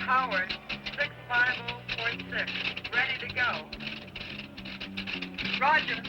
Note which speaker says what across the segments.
Speaker 1: Howard, 65046. Ready to go. Roger.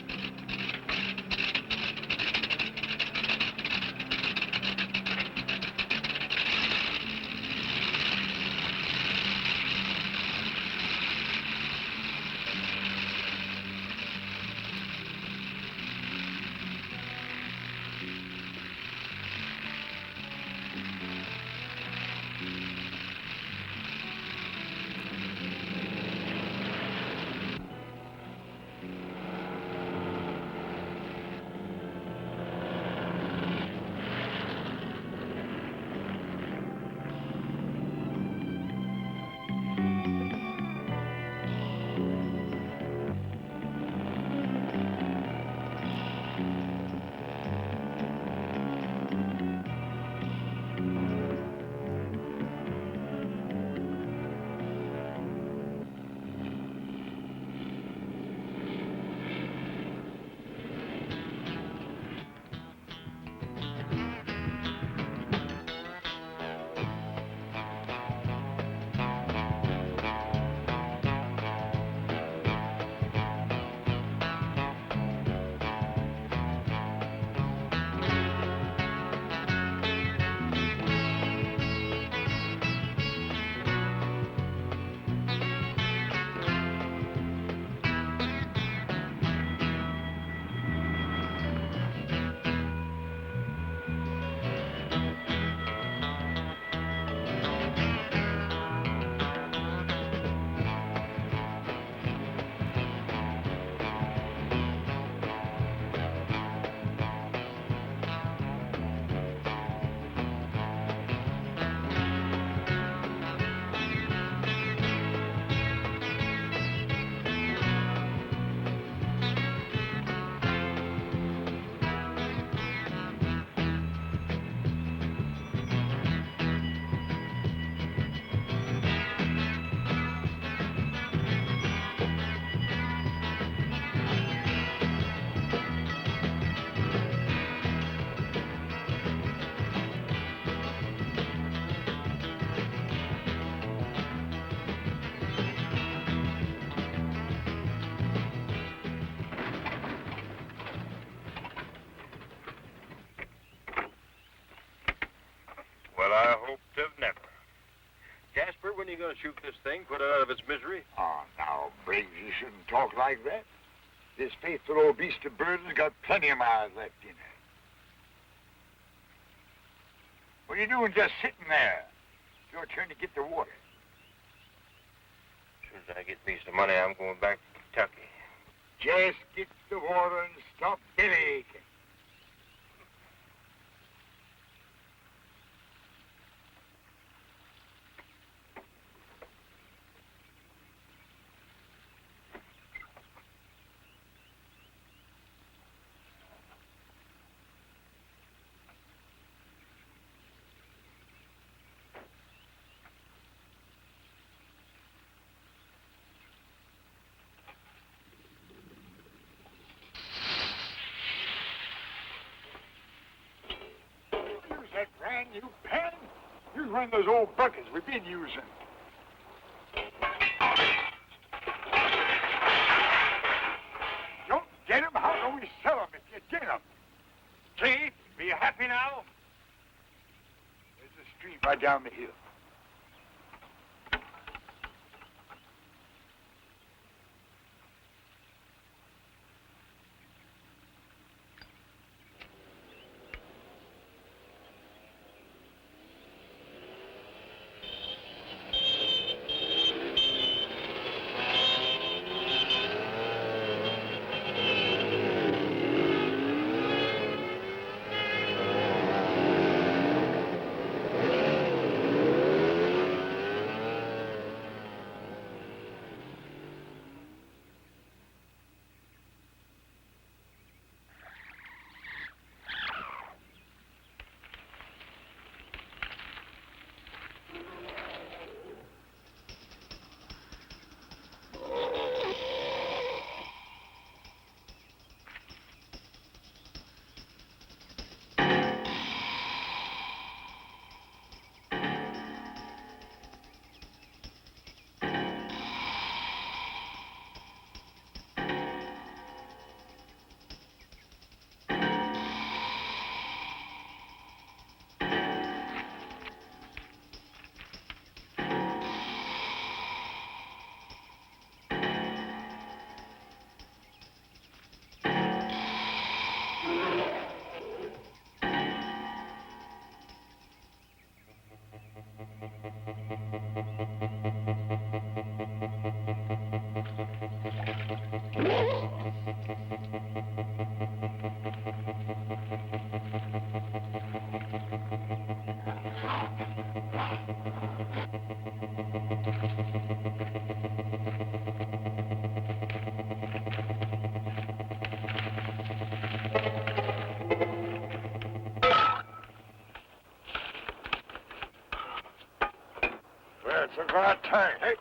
Speaker 2: Well, I hope to never. Jasper, when are you going to shoot this thing, put it out of its misery?
Speaker 3: Oh, now, Briggs, you shouldn't talk like that. This faithful old beast of burden's got plenty of miles left in her. What are you doing just sitting there? It's your turn to get the water.
Speaker 2: As soon as I get me some money, I'm going back to Kentucky.
Speaker 3: Just get the water and stop belly aching. That brand new pen? Use one of those old buckets we've been using. Don't get 'em? How can we sell 'em if you get 'em? See? Are you happy now? There's a stream right down the hill. Well, it's about time. Hey.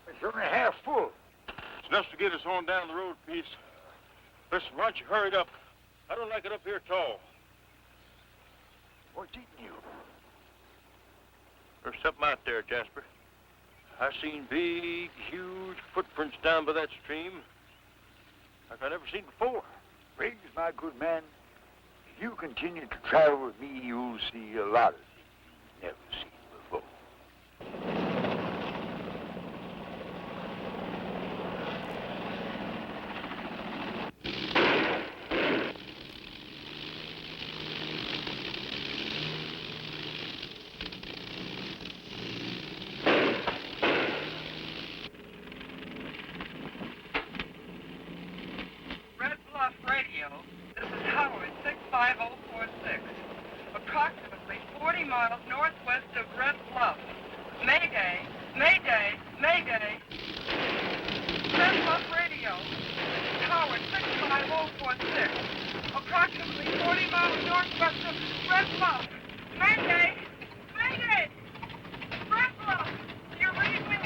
Speaker 3: It's only half full.
Speaker 2: It's enough to get us on down the road, Peace. Listen, why don't you hurry it up? I don't like it up here at all.
Speaker 3: What's eating you?
Speaker 2: There's something out there, Jasper. I seen big, huge footprints down by that stream like I never seen before.
Speaker 3: Briggs, my good man, if you continue to travel with me, you'll see a lot of things you've never seen before.
Speaker 1: Red Bluff Radio. This is Howard 65046. Approximately 40 miles northwest of Red Bluff. Mayday, Mayday, Mayday. Red Bluff Radio. This is Howard 65046. Approximately 40 miles northwest of Red Bluff. Mayday, Mayday. Red Bluff. Do you read me?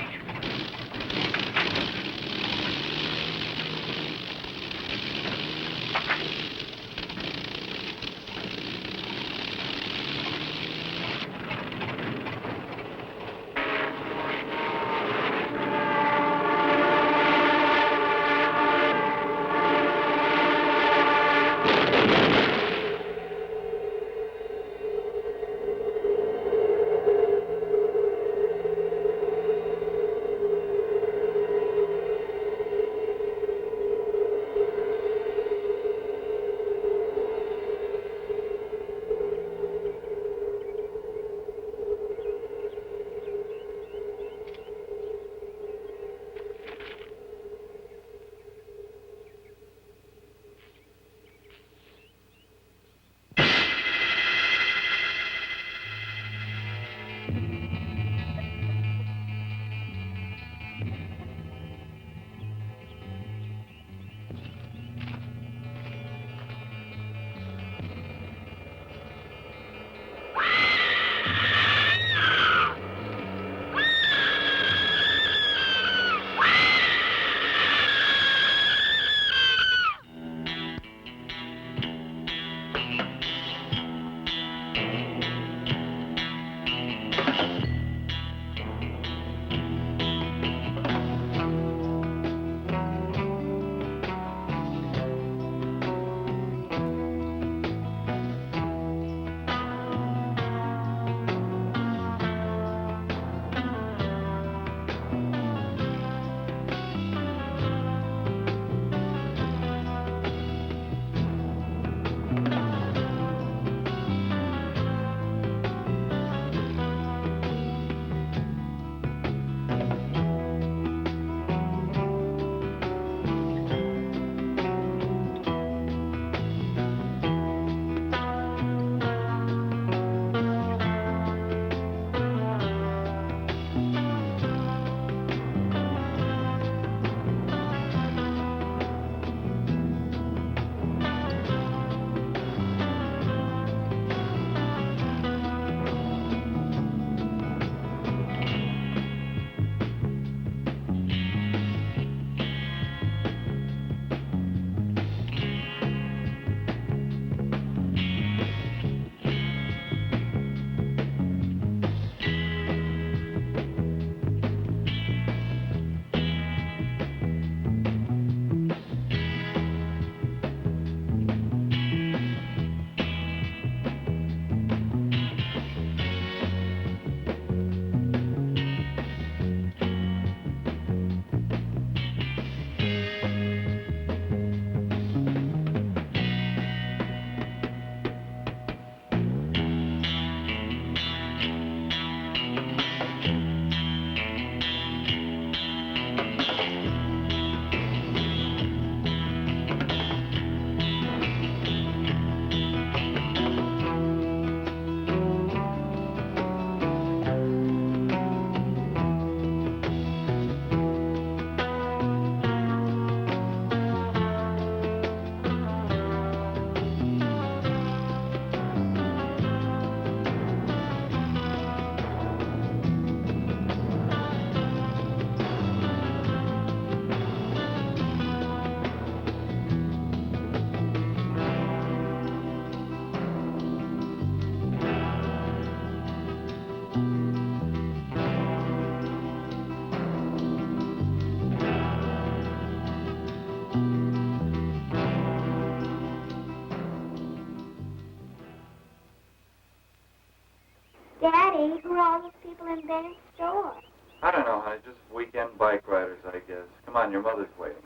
Speaker 4: Daddy, who are all those people in Bennett's store?
Speaker 5: I don't know, honey. Just weekend bike riders, I guess. Come on, your mother's waiting.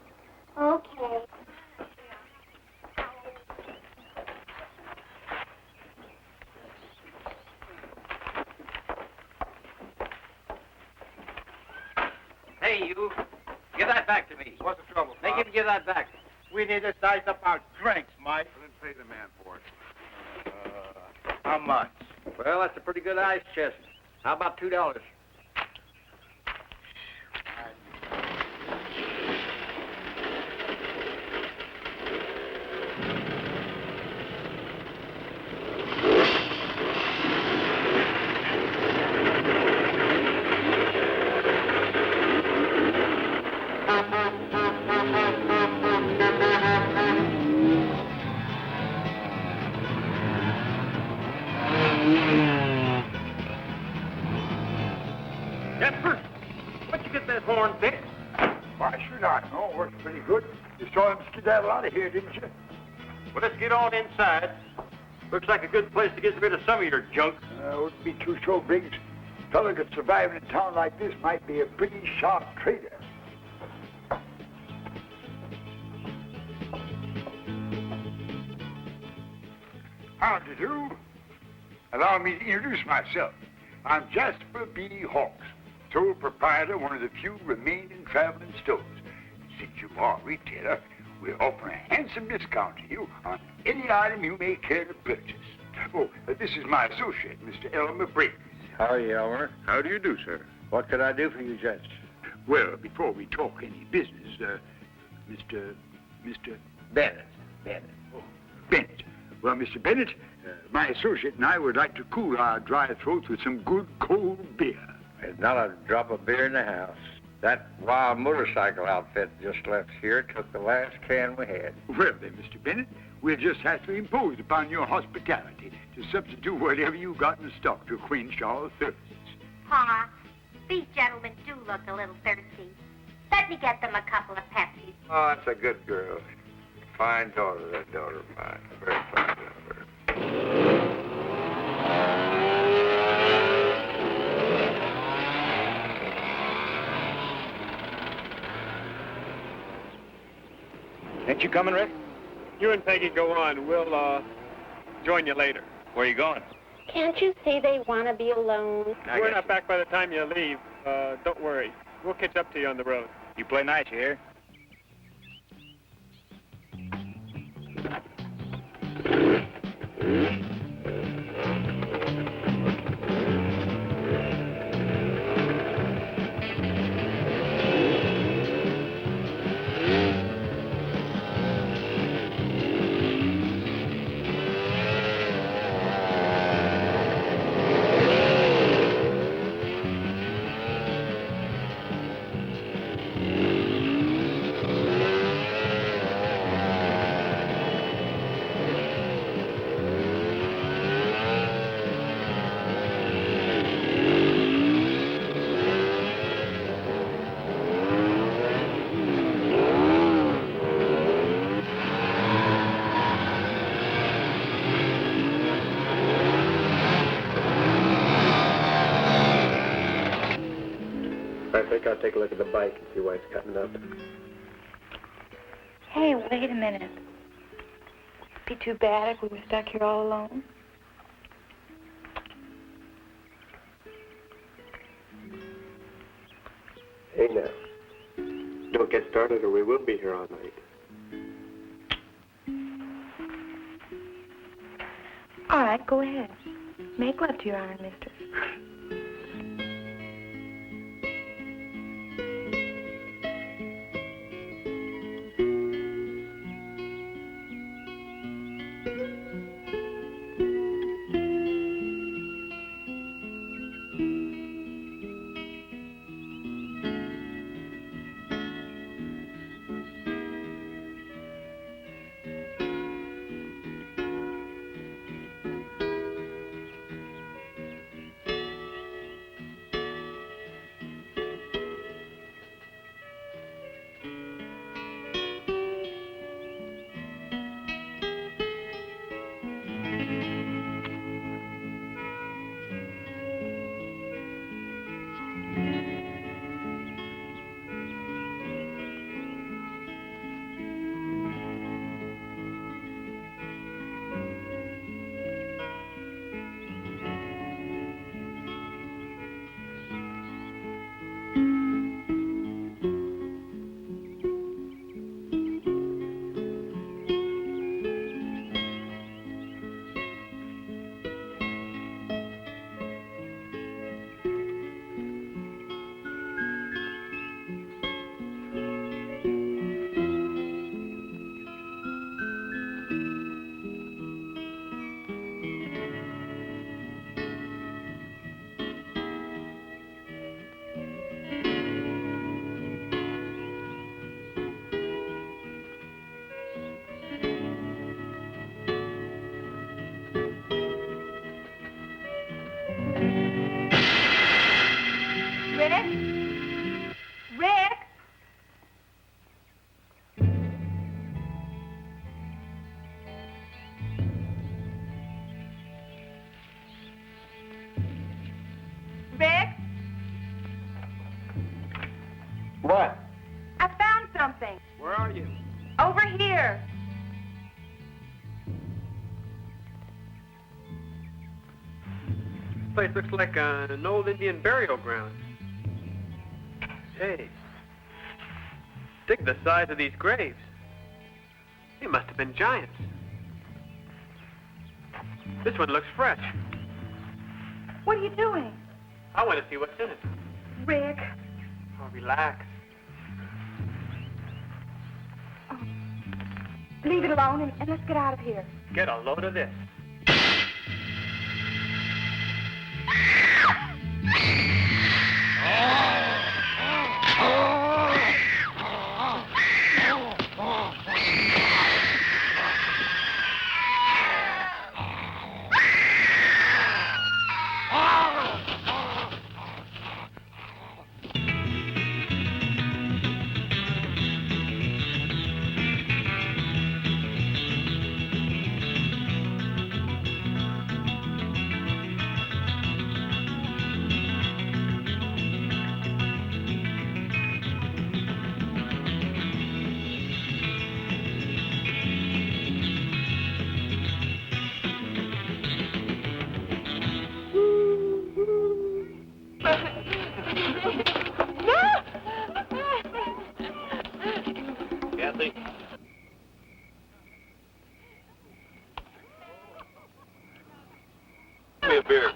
Speaker 4: Okay.
Speaker 6: Hey, you. Give that back to me.
Speaker 3: What's the trouble,
Speaker 6: Make
Speaker 3: Bob?
Speaker 6: him give that back.
Speaker 3: We need to size up our drinks, Mike. Well, then pay the man for it. How much?
Speaker 6: Well, that's a pretty good ice chest. How about $2? Jeffers, where'd you get that horn bit?
Speaker 3: Why should I know? Works pretty good. You saw him skedaddle out of here, didn't you?
Speaker 2: Well, let's get on inside. Looks like a good place to get rid of some of your junk.
Speaker 3: Wouldn't be too sure, Briggs. Fella that survived in a town like this might be a pretty sharp trader. How do you do? Allow me to introduce myself. I'm Jasper B. Hawks, sole proprietor of one of the few remaining traveling stores. Since you are a retailer, we're offering a handsome discount to you on any item you may care to purchase. Oh, this is my associate, Mr. Elmer Briggs.
Speaker 7: How are you, Elmer?
Speaker 2: How do you do, sir?
Speaker 7: What could I do for you, Judge?
Speaker 3: Well, before we talk any business, Mr.
Speaker 7: Bennett.
Speaker 3: Oh, Bennett. Well, Mr. Bennett, my associate and I would like to cool our dry throats with some good cold beer.
Speaker 7: There's not a drop of beer in the house. That wild motorcycle outfit just left here took the last can we had.
Speaker 3: Well, then, Mr. Bennett, we'll just have to impose upon your hospitality to substitute whatever you got in stock to quench our thirsts.
Speaker 4: Pa, these gentlemen do look a little thirsty. Let me get them a couple of Pepsis.
Speaker 7: Oh, that's a good girl. Fine daughter, that daughter of mine. Very fine daughter.
Speaker 2: Ain't you coming, Rick?
Speaker 8: You and Peggy go on. We'll, join you later.
Speaker 2: Where are you going?
Speaker 4: Can't you see they want to be alone?
Speaker 8: We're not back by the time you leave. Don't worry. We'll catch up to you on the road.
Speaker 2: You play nice here?
Speaker 8: I think I'll take a look at the bike and see why it's cutting up.
Speaker 9: Hey, wait a minute. Be too bad if we were stuck here all alone.
Speaker 8: Hey, now. Don't get started or we will be here all night.
Speaker 9: All right, go ahead. Make love to your iron mistress. here.
Speaker 10: This place looks like an old Indian burial ground. Hey, dig the size of these graves. They must have been giants. This one looks fresh.
Speaker 9: What are you doing?
Speaker 10: I want to see what's in it.
Speaker 9: Rick.
Speaker 10: Oh, relax.
Speaker 9: Oh. Leave it alone and let's get out of here.
Speaker 10: Get a load of this.
Speaker 2: Kathy? Give me a beer.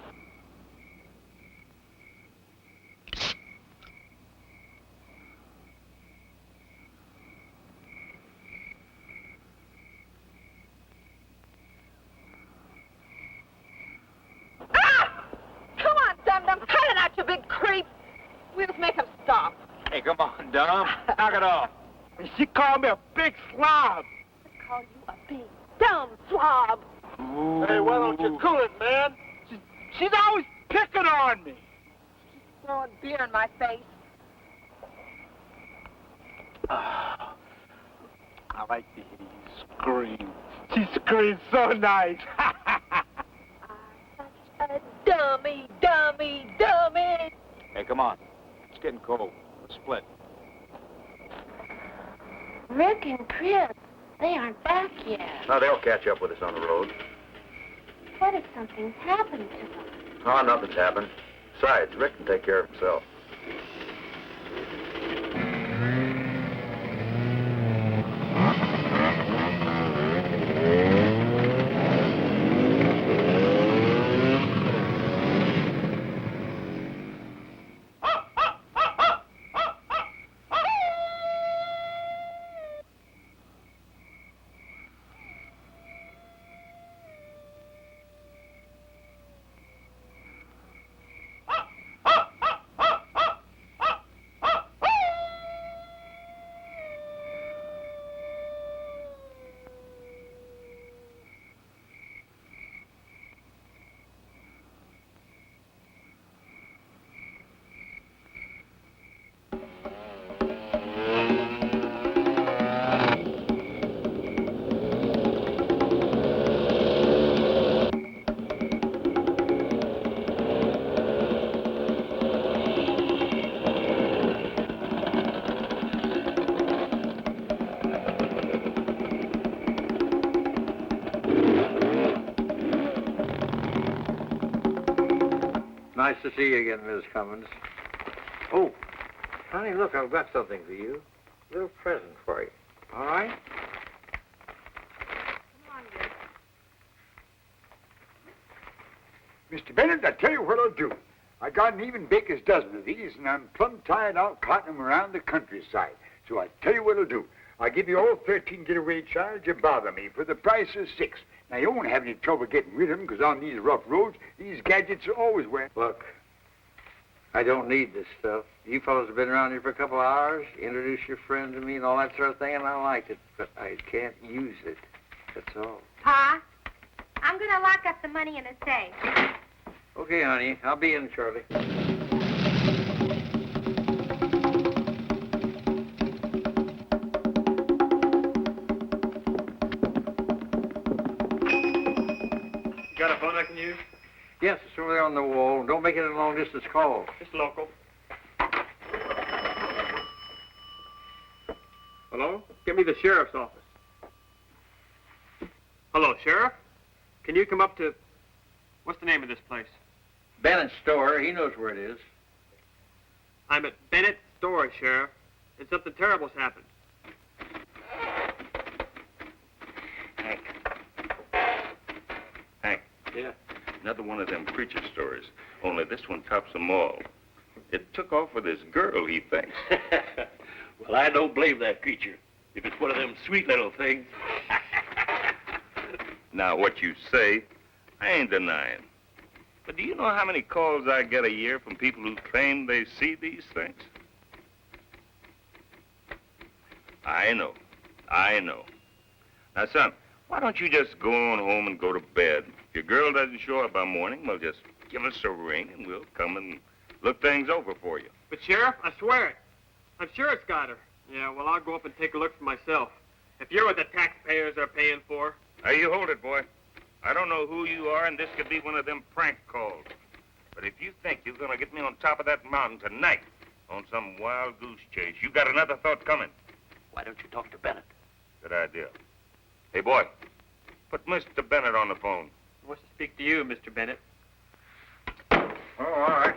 Speaker 9: Come on, dum-dum. Cut it out, you big creep. We'll make him stop.
Speaker 2: Hey, come on, Dom. Knock it off.
Speaker 3: She called me a big slob.
Speaker 9: I call you a big dumb slob.
Speaker 2: Ooh.
Speaker 3: Hey, why don't you cool it, man? She's always picking on me.
Speaker 9: Throwing beer in my face.
Speaker 3: I like to hear you scream. She screams so nice.
Speaker 9: Such a dummy, dummy, dummy.
Speaker 2: Hey, come on. It's getting cold. Let's split.
Speaker 4: Rick and Chris, they aren't back yet.
Speaker 2: Now, they'll catch up with us on the road.
Speaker 4: What if something's happened to them?
Speaker 2: Oh, nothing's happened. Besides, Rick can take care of himself.
Speaker 7: Nice to see you again, Miss Cummins. Oh, honey, look, I've got something for you. A little present for you. All right?
Speaker 9: Come on, Rick.
Speaker 3: Mr. Bennett, I tell you what I'll do. I got an even baker's dozen of these, and I'm plumb tired out carting them around the countryside. So I tell you what I'll do. I'll give you all 13 getaway charge you bother me for the price of 6. Now, you won't have any trouble getting rid of them, because on these rough roads, these gadgets are always wearing.
Speaker 7: Look, I don't need this stuff. You fellows have been around here for a couple of hours, introduced your friend to me and all that sort of thing, and I liked it, but I can't use it. That's all.
Speaker 4: Pa, I'm going to lock up the money in a safe.
Speaker 7: Okay, honey, I'll be in shortly.
Speaker 10: Got a phone I can use?
Speaker 7: Yes, it's over there on the wall. Don't make it a long-distance call.
Speaker 10: It's local. Hello? Get me the sheriff's office. Hello, Sheriff. Can you come up to... What's the name of this place?
Speaker 7: Bennett's store. He knows where it is.
Speaker 10: I'm at Bennett's store, Sheriff, and something terrible's happened.
Speaker 2: Hank.
Speaker 7: Yeah.
Speaker 2: Another one of them preacher stories, only this one tops them all. It took off with this girl, he thinks.
Speaker 11: Well, I don't blame that creature. If it's one of them sweet little things.
Speaker 2: Now, what you say, I ain't denying. But do you know how many calls I get a year from people who claim they see these things? I know. Now, son, why don't you just go on home and go to bed? If your girl doesn't show up by morning, well, just give us a ring and we'll come and look things over for you.
Speaker 10: But, Sheriff, I swear it. I'm sure it's got her. Yeah, well, I'll go up and take a look for myself. If you're what the taxpayers are paying for.
Speaker 2: Now, you hold it, boy. I don't know who you are, and this could be one of them prank calls. But if you think you're going to get me on top of that mountain tonight on some wild goose chase, you got another thought coming.
Speaker 11: Why don't you talk to Bennett?
Speaker 2: Good idea. Hey, boy, put Mr. Bennett on the phone.
Speaker 10: He wants to speak to you, Mr. Bennett.
Speaker 7: Oh, all right.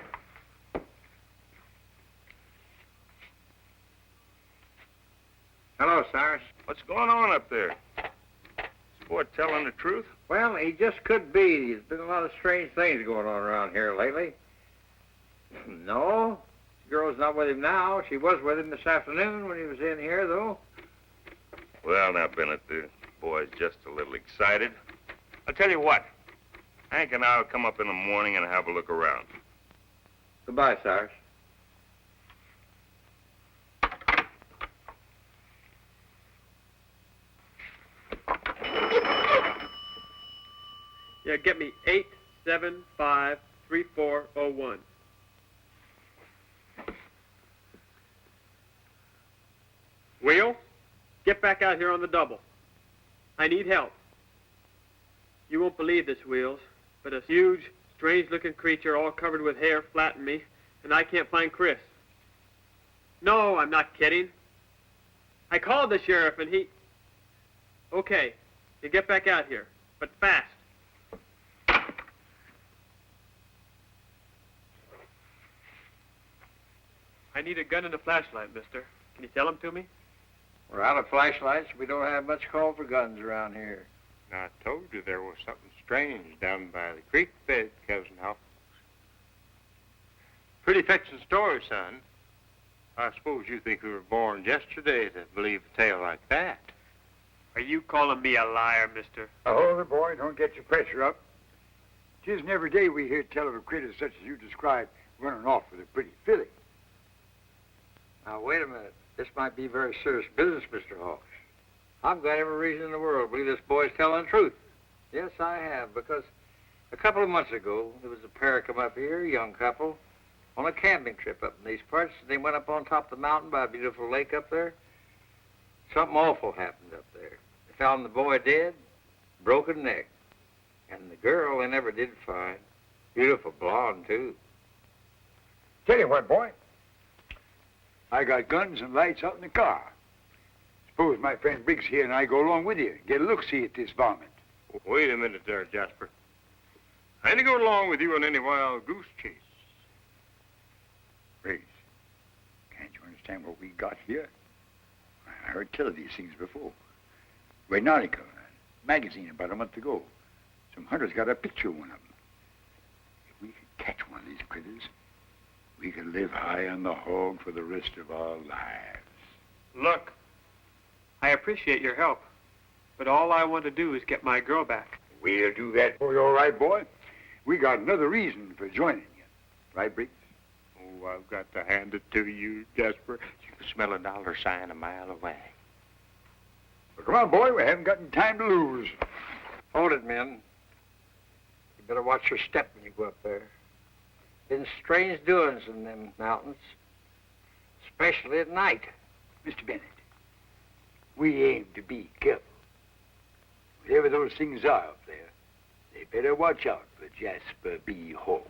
Speaker 7: Hello, Cyrus.
Speaker 2: What's going on up there? Is boy telling the truth?
Speaker 7: Well, he just could be. There's been a lot of strange things going on around here lately. No, the girl's not with him now. She was with him this afternoon when he was in here, though.
Speaker 2: Well, now, Bennett, the boy's just a little excited. I'll tell you what. Hank and I'll come up in the morning and have a look around.
Speaker 7: Goodbye, Cyrus.
Speaker 10: Yeah, get me 875-3401. Wheel, get back out here on the double. I need help. You won't believe this, Wheels, but a huge, strange-looking creature all covered with hair flattened me, and I can't find Chris. No, I'm not kidding. I called the sheriff, and he... Okay, you get back out here, but fast. I need a gun and a flashlight, mister. Can you sell them to me?
Speaker 7: We're out of flashlights. We don't have much call for guns around here.
Speaker 12: I told you there was something strange down by the creek bed, Cousin Hawkins. Pretty fetching story, son. I suppose you think we were born yesterday to believe a tale like that.
Speaker 10: Are you calling me a liar, mister?
Speaker 3: Hold it, boy. Don't get your pressure up. 'Tisn't every day we hear tell of a critter such as you described running off with a pretty filly.
Speaker 7: Now, wait a minute. This might be very serious business, Mr. Hawks. I've got every reason in the world to believe this boy's telling the truth. Yes, I have, because a couple of months ago, there was a pair come up here, a young couple, on a camping trip up in these parts. They went up on top of the mountain by a beautiful lake up there. Something awful happened up there. They found the boy dead, broken neck, and the girl they never did find. Beautiful blonde, too.
Speaker 3: Tell you what, boy. I got guns and lights out in the car. Suppose my friend Briggs here and I go along with you. Get a look-see at this varmint.
Speaker 12: Wait a minute there, Jasper. I ain't going along with you on any wild goose chase.
Speaker 3: Briggs, can't you understand what we got here? I heard tell of these things before. Read an article, a magazine about a month ago. Some hunters got a picture of one of them. If we could catch one of these critters, we could live high on the hog for the rest of our lives.
Speaker 10: Look, I appreciate your help, but all I want to do is get my girl back.
Speaker 3: We'll do that for you, all right, boy. We got another reason for joining you. Right, Briggs?
Speaker 12: Oh, I've got to hand it to you, Jasper. You can smell a dollar sign a mile away.
Speaker 3: Well, come on, boy. We haven't got any time to lose.
Speaker 7: Hold it, men. You better watch your step when you go up there. Been strange doings in them mountains, especially at night.
Speaker 3: Mr. Bennett, we aim to be careful. Whatever those things are up there, they better watch out for Jasper B. Hawk.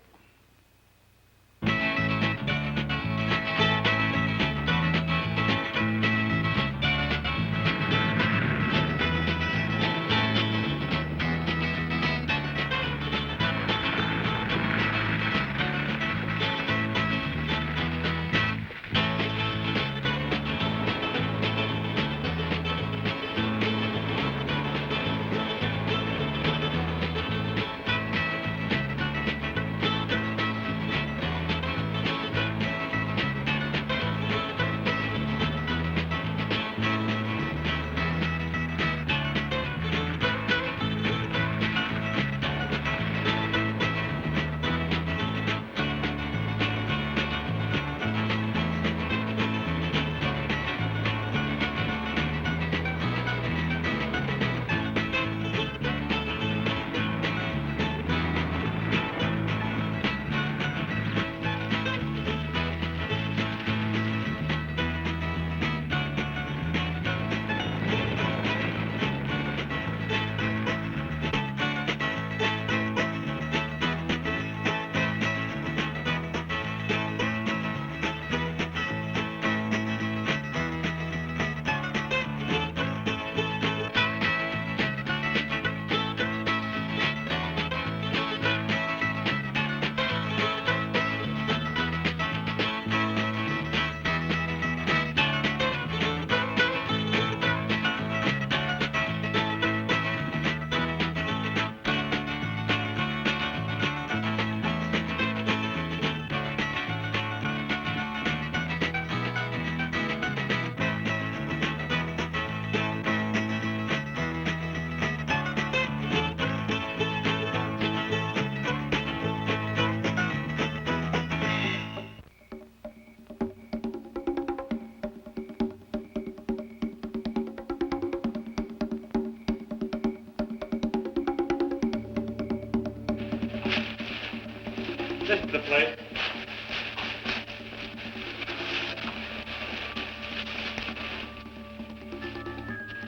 Speaker 10: This is the place.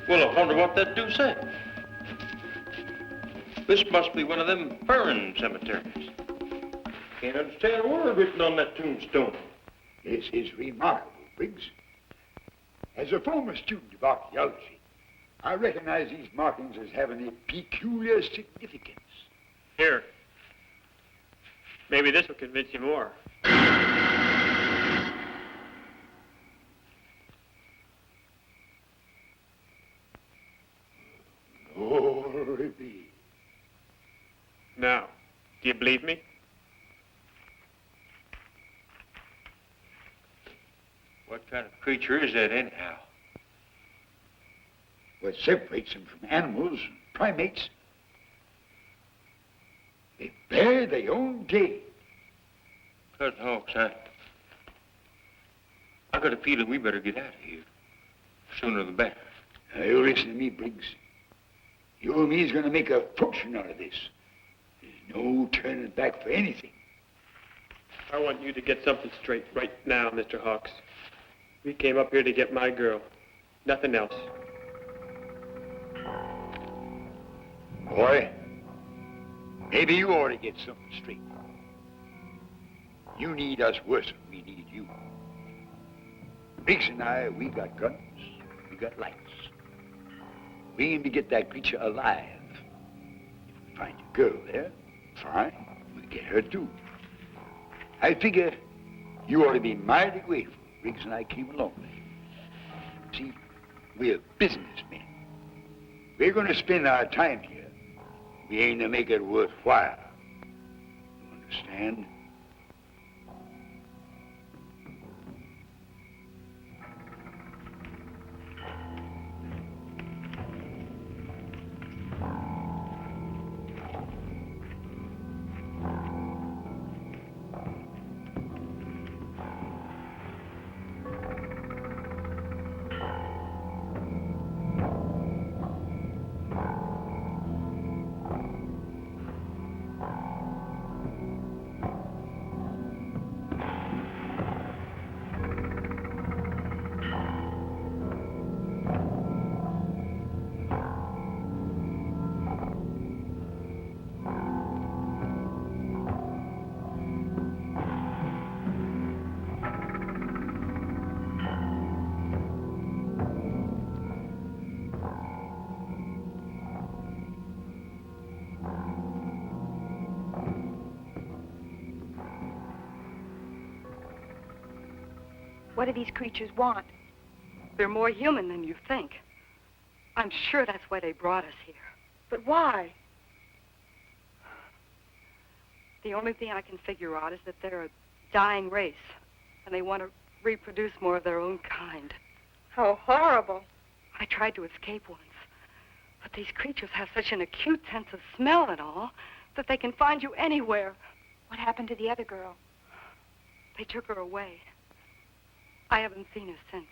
Speaker 12: Well, I wonder what that do say. This must be one of them fern cemeteries. Can't understand a word written on that tombstone.
Speaker 3: This is remarkable, Briggs. As a former student of archaeology, I recognize these markings as having a peculiar significance.
Speaker 10: Here. Maybe this will convince you more.
Speaker 3: Glory be.
Speaker 10: Now, do you believe me?
Speaker 12: What kind of creature is that anyhow?
Speaker 3: What separates them from animals and primates, they bear their own game.
Speaker 12: Cousin Hawks, I got a feeling we better get out of here. Sooner the better.
Speaker 3: Now, you listen to me, Briggs. You and me's gonna make a fortune out of this. There's no turning back for anything.
Speaker 10: I want you to get something straight right now, Mr. Hawks. We came up here to get my girl. Nothing else.
Speaker 3: Boy, maybe you ought to get something straight. You need us worse than we need you. Briggs and I, we got guns, we got lights. We aim to get that creature alive. If we find your girl there, fine, we'll get her too. I figure you ought to be mighty grateful Briggs and I came along with you. See, we're businessmen. We're going to spend our time here. We aim to make it worthwhile. You understand?
Speaker 1: What do these creatures want? They're more human than you think. I'm sure that's why they brought us here. But why? The only thing I can figure out is that they're a dying race, and they want to reproduce more of their own kind.
Speaker 9: How horrible.
Speaker 1: I tried to escape once, but these creatures have such an acute sense of smell and all that they can find you anywhere.
Speaker 9: What happened to the other girl?
Speaker 1: They took her away. I haven't seen her since.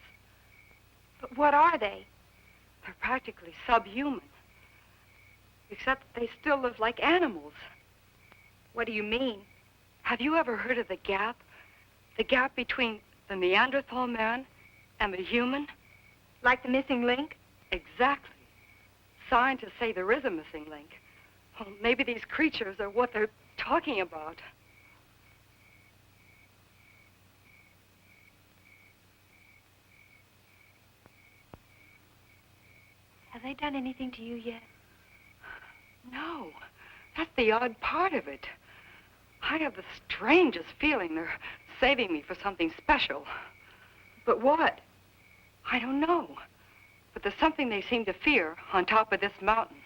Speaker 9: But what are they?
Speaker 1: They're practically subhuman, except that they still live like animals.
Speaker 9: What do you mean?
Speaker 1: Have you ever heard of the gap? The gap between the Neanderthal man and the human?
Speaker 9: Like the missing link?
Speaker 1: Exactly. Scientists say there is a missing link. Well, maybe these creatures are what they're talking about.
Speaker 9: Have they done anything to you yet?
Speaker 1: No. That's the odd part of it. I have the strangest feeling they're saving me for something special. But what? I don't know. But there's something they seem to fear on top of this mountain.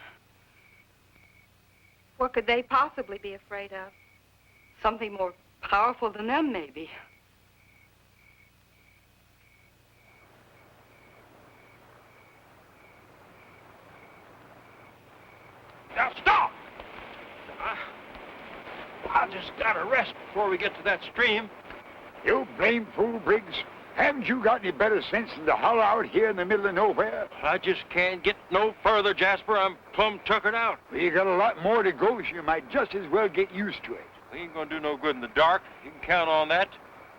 Speaker 9: What could they possibly be afraid of?
Speaker 1: Something more powerful than them, maybe.
Speaker 12: Now stop! I just gotta rest before we get to that stream.
Speaker 3: You blame fool, Briggs. Haven't you got any better sense than to holler out here in the middle of nowhere?
Speaker 12: I just can't get no further, Jasper. I'm plumb tuckered out.
Speaker 3: Well, you got a lot more to go, so you might just as well get used to it.
Speaker 12: We ain't gonna do no good in the dark. You can count on that,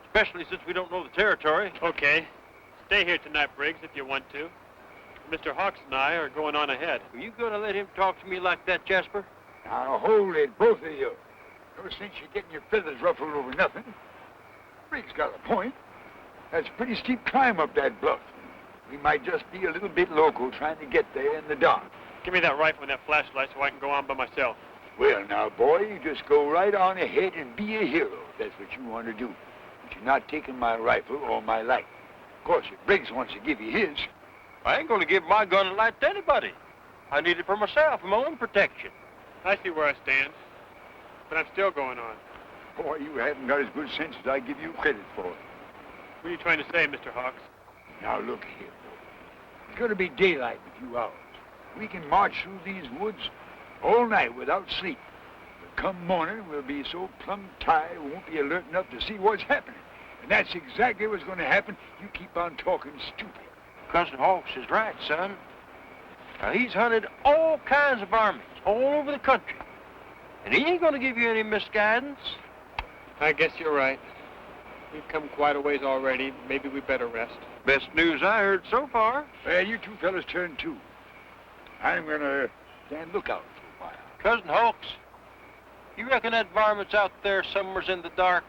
Speaker 12: especially since we don't know the territory.
Speaker 10: Okay. Stay here tonight, Briggs, if you want to. Mr. Hawks and I are going on ahead.
Speaker 12: Are you gonna let him talk to me like that, Jasper?
Speaker 3: Now, hold it, both of you. No sense you getting your feathers ruffled over nothing. Briggs got a point. That's a pretty steep climb up that bluff. We might just be a little bit local trying to get there in the dark.
Speaker 10: Give me that rifle and that flashlight so I can go on by myself.
Speaker 3: Well, now, boy, you just go right on ahead and be a hero, if that's what you want to do. But you're not taking my rifle or my light. Of course, if Briggs wants to give you his.
Speaker 12: I ain't gonna give my gun and light to anybody. I need it for myself, for my own protection.
Speaker 10: I see where I stand, but I'm still going on.
Speaker 3: Boy, you haven't got as good sense as I give you credit for.
Speaker 10: What are you trying to say, Mr. Hawks?
Speaker 3: Now, look here, boy. It's gonna be daylight in a few hours. We can march through these woods all night without sleep. But come morning, we'll be so plumb tired we won't be alert enough to see what's happening. And that's exactly what's gonna happen. You keep on talking stupid.
Speaker 12: Cousin Hawks is right, son. Now, he's hunted all kinds of varmints all over the country. And he ain't gonna give you any misguidance.
Speaker 10: I guess you're right. We've come quite a ways already. Maybe we better rest.
Speaker 12: Best news I heard so far.
Speaker 3: Well, you two fellas turn to. I'm gonna stand lookout for a while.
Speaker 12: Cousin Hawks, you reckon that varmint's out there somewheres in the dark,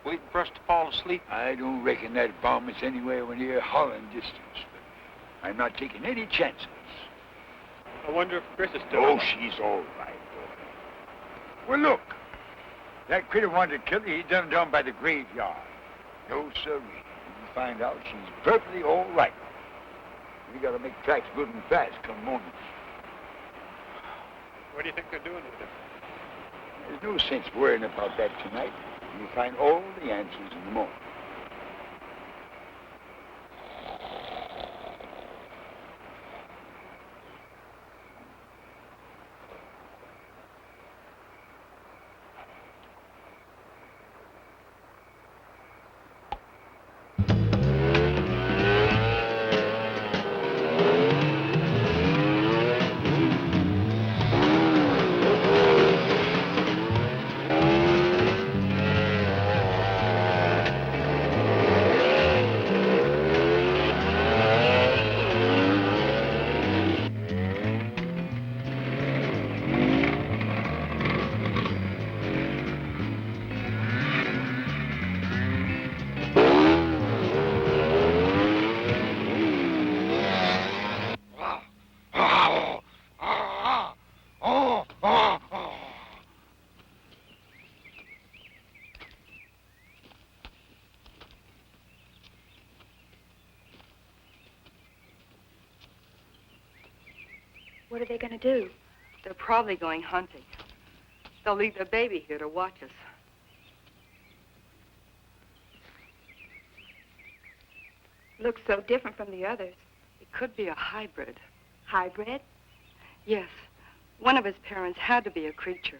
Speaker 12: waiting for us to fall asleep?
Speaker 3: I don't reckon that varmint's anywhere near hollering distance. But I'm not taking any chances.
Speaker 10: I wonder if Chris is still
Speaker 3: Oh,
Speaker 10: alive.
Speaker 3: she's all right, boy. Well, look. That critter wanted to kill her. He done it down by the graveyard. No, sir. You find out she's perfectly all right. We gotta make tracks good and fast come morning.
Speaker 10: What do you think they're doing with it?
Speaker 3: There's no sense worrying about that tonight. You'll find all the answers in the morning.
Speaker 1: What are they going to do? They're probably going hunting. They'll leave their baby here to watch us. Looks so different from the others. It could be a hybrid.
Speaker 4: Hybrid?
Speaker 1: Yes. One of his parents had to be a creature,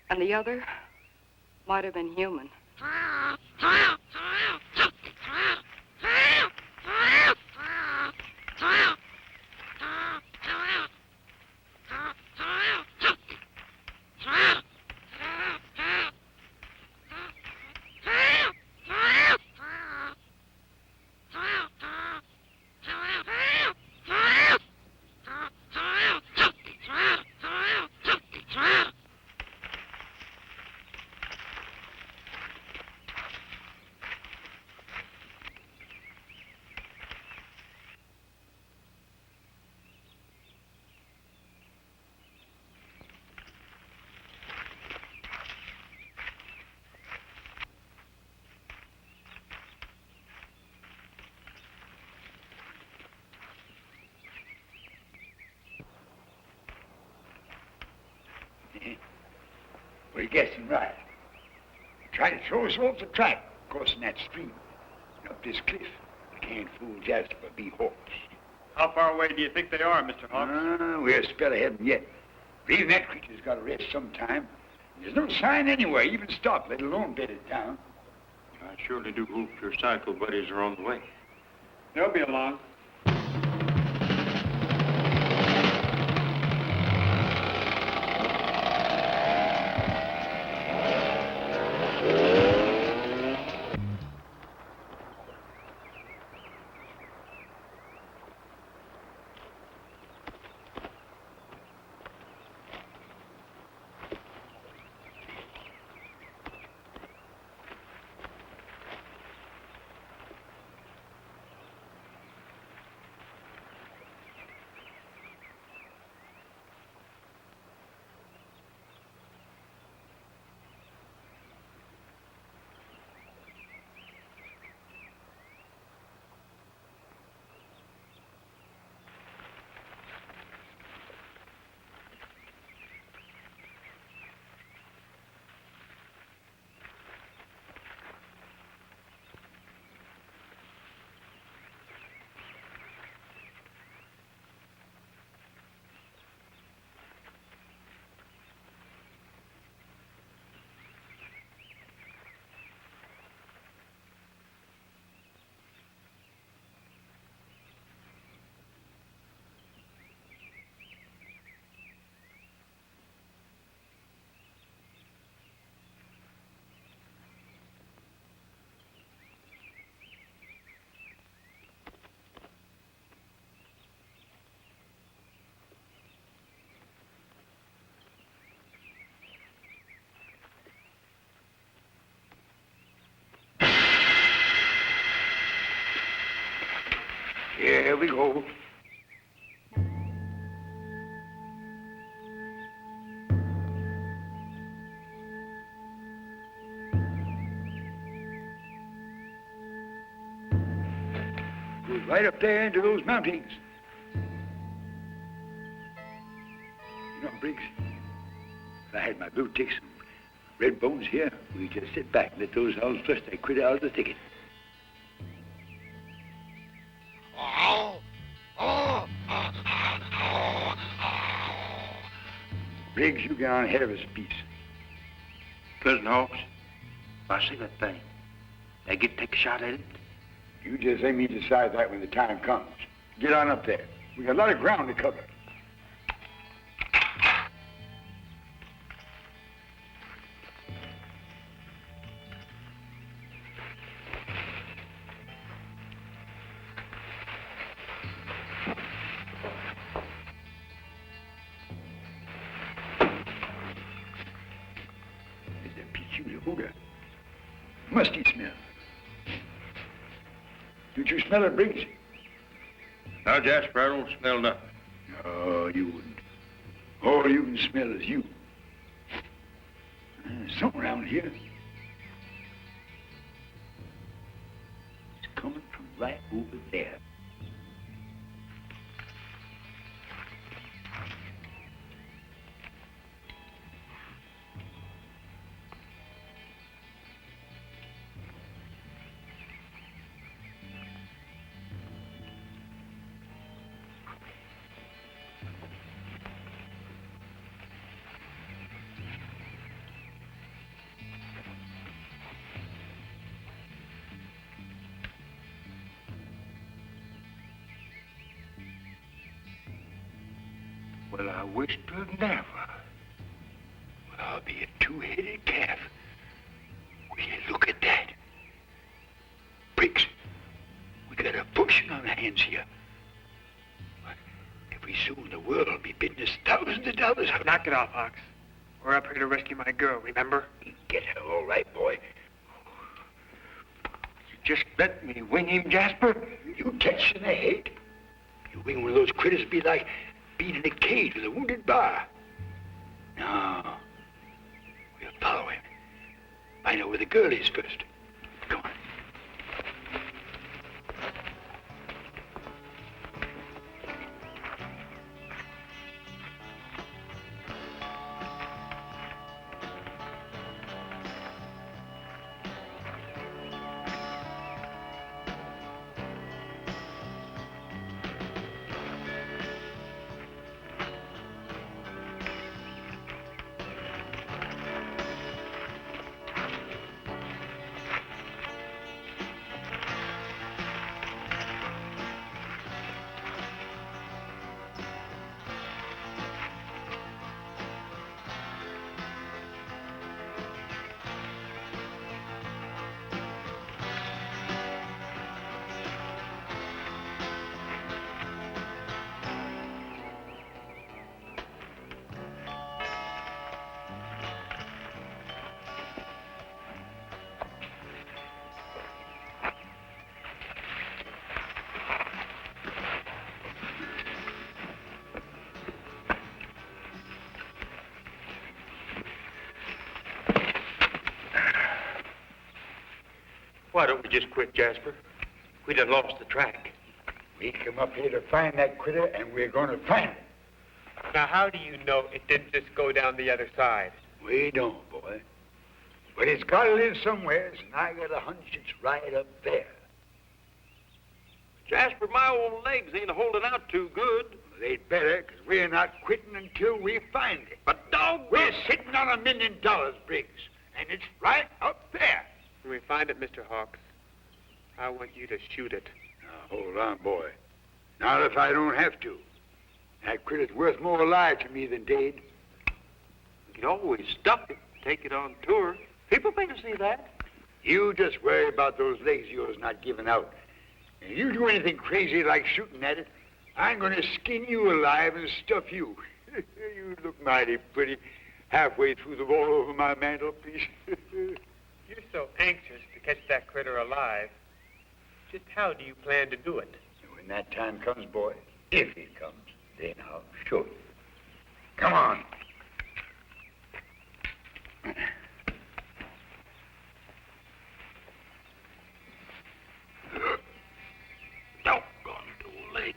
Speaker 1: and the other might have been human.
Speaker 3: We're guessing right. Try to throw us off the track, crossing that stream. And up this cliff. We can't fool Jasper B. Hawks.
Speaker 10: How far away do you think they are, Mr. Hawks?
Speaker 3: We're a spell ahead of them yet. Even that creature's got to rest sometime. There's no sign anywhere, even stop, let alone bedded down.
Speaker 12: I surely do hope your cycle buddies are on the way.
Speaker 10: They'll be along.
Speaker 3: we go. Goes right up there into those mountains. You know, Briggs, if I had my blue ticks and red bones here, we just sit back and let those owls flush that critter out of the thicket. Briggs, you get on ahead of us a piece.
Speaker 12: Cousin Hawks, if I see that thing, I get to take a shot at it?
Speaker 3: You just let me decide that when the time comes. Get on up there. We got a lot of ground to cover. There's a peculiar odor. Musty smell. Did you smell it, Briggs?
Speaker 12: No, Jasper, I don't smell nothing.
Speaker 3: No, you wouldn't. All you can smell is you. There's something around here. It's coming from right over there.
Speaker 12: Well, I wish to never.
Speaker 3: Well, I'll be a two-headed calf. Will you look at that? Briggs, we got a fortune on our hands here. Pretty soon the world will be bidding us thousands of dollars.
Speaker 10: Knock it off, Hawks. We're up here to rescue my girl, remember?
Speaker 3: Get her all right, boy.
Speaker 12: You just let me wing him, Jasper?
Speaker 3: You catch in the head. You wing one of those critters be like being in a cage with a wounded bar. No. We'll follow him. Find out where the girl is first. Come on.
Speaker 12: Why don't we just quit, Jasper? We done lost the track.
Speaker 3: We come up here to find that critter, and we're going to find it.
Speaker 10: Now, how do you know it didn't just go down the other side?
Speaker 3: We don't, boy. But it's got to live somewhere, and I got a hunch it's right up there.
Speaker 12: Jasper, my old legs ain't holding out too good.
Speaker 3: Well, they'd better, because we're not quitting until we find it.
Speaker 12: But dog,
Speaker 3: we're sitting on $1 million, Briggs, and it's right up there.
Speaker 10: When we find it, Mr. Hawks, I want you to shoot it.
Speaker 3: Now, hold on, boy. Not if I don't have to. That critter's worth more alive to me than dead.
Speaker 12: You can always stuff it, take it on tour. People pay to see that.
Speaker 3: You just worry about those legs of yours not giving out. And you do anything crazy like shooting at it, I'm going to skin you alive and stuff you. You look mighty pretty halfway through the wall over my mantelpiece.
Speaker 10: You're so anxious to catch that critter alive. Just how do you plan to do it?
Speaker 3: When that time comes, boy, if it comes, then I'll show you. Come on. Doggone two legs.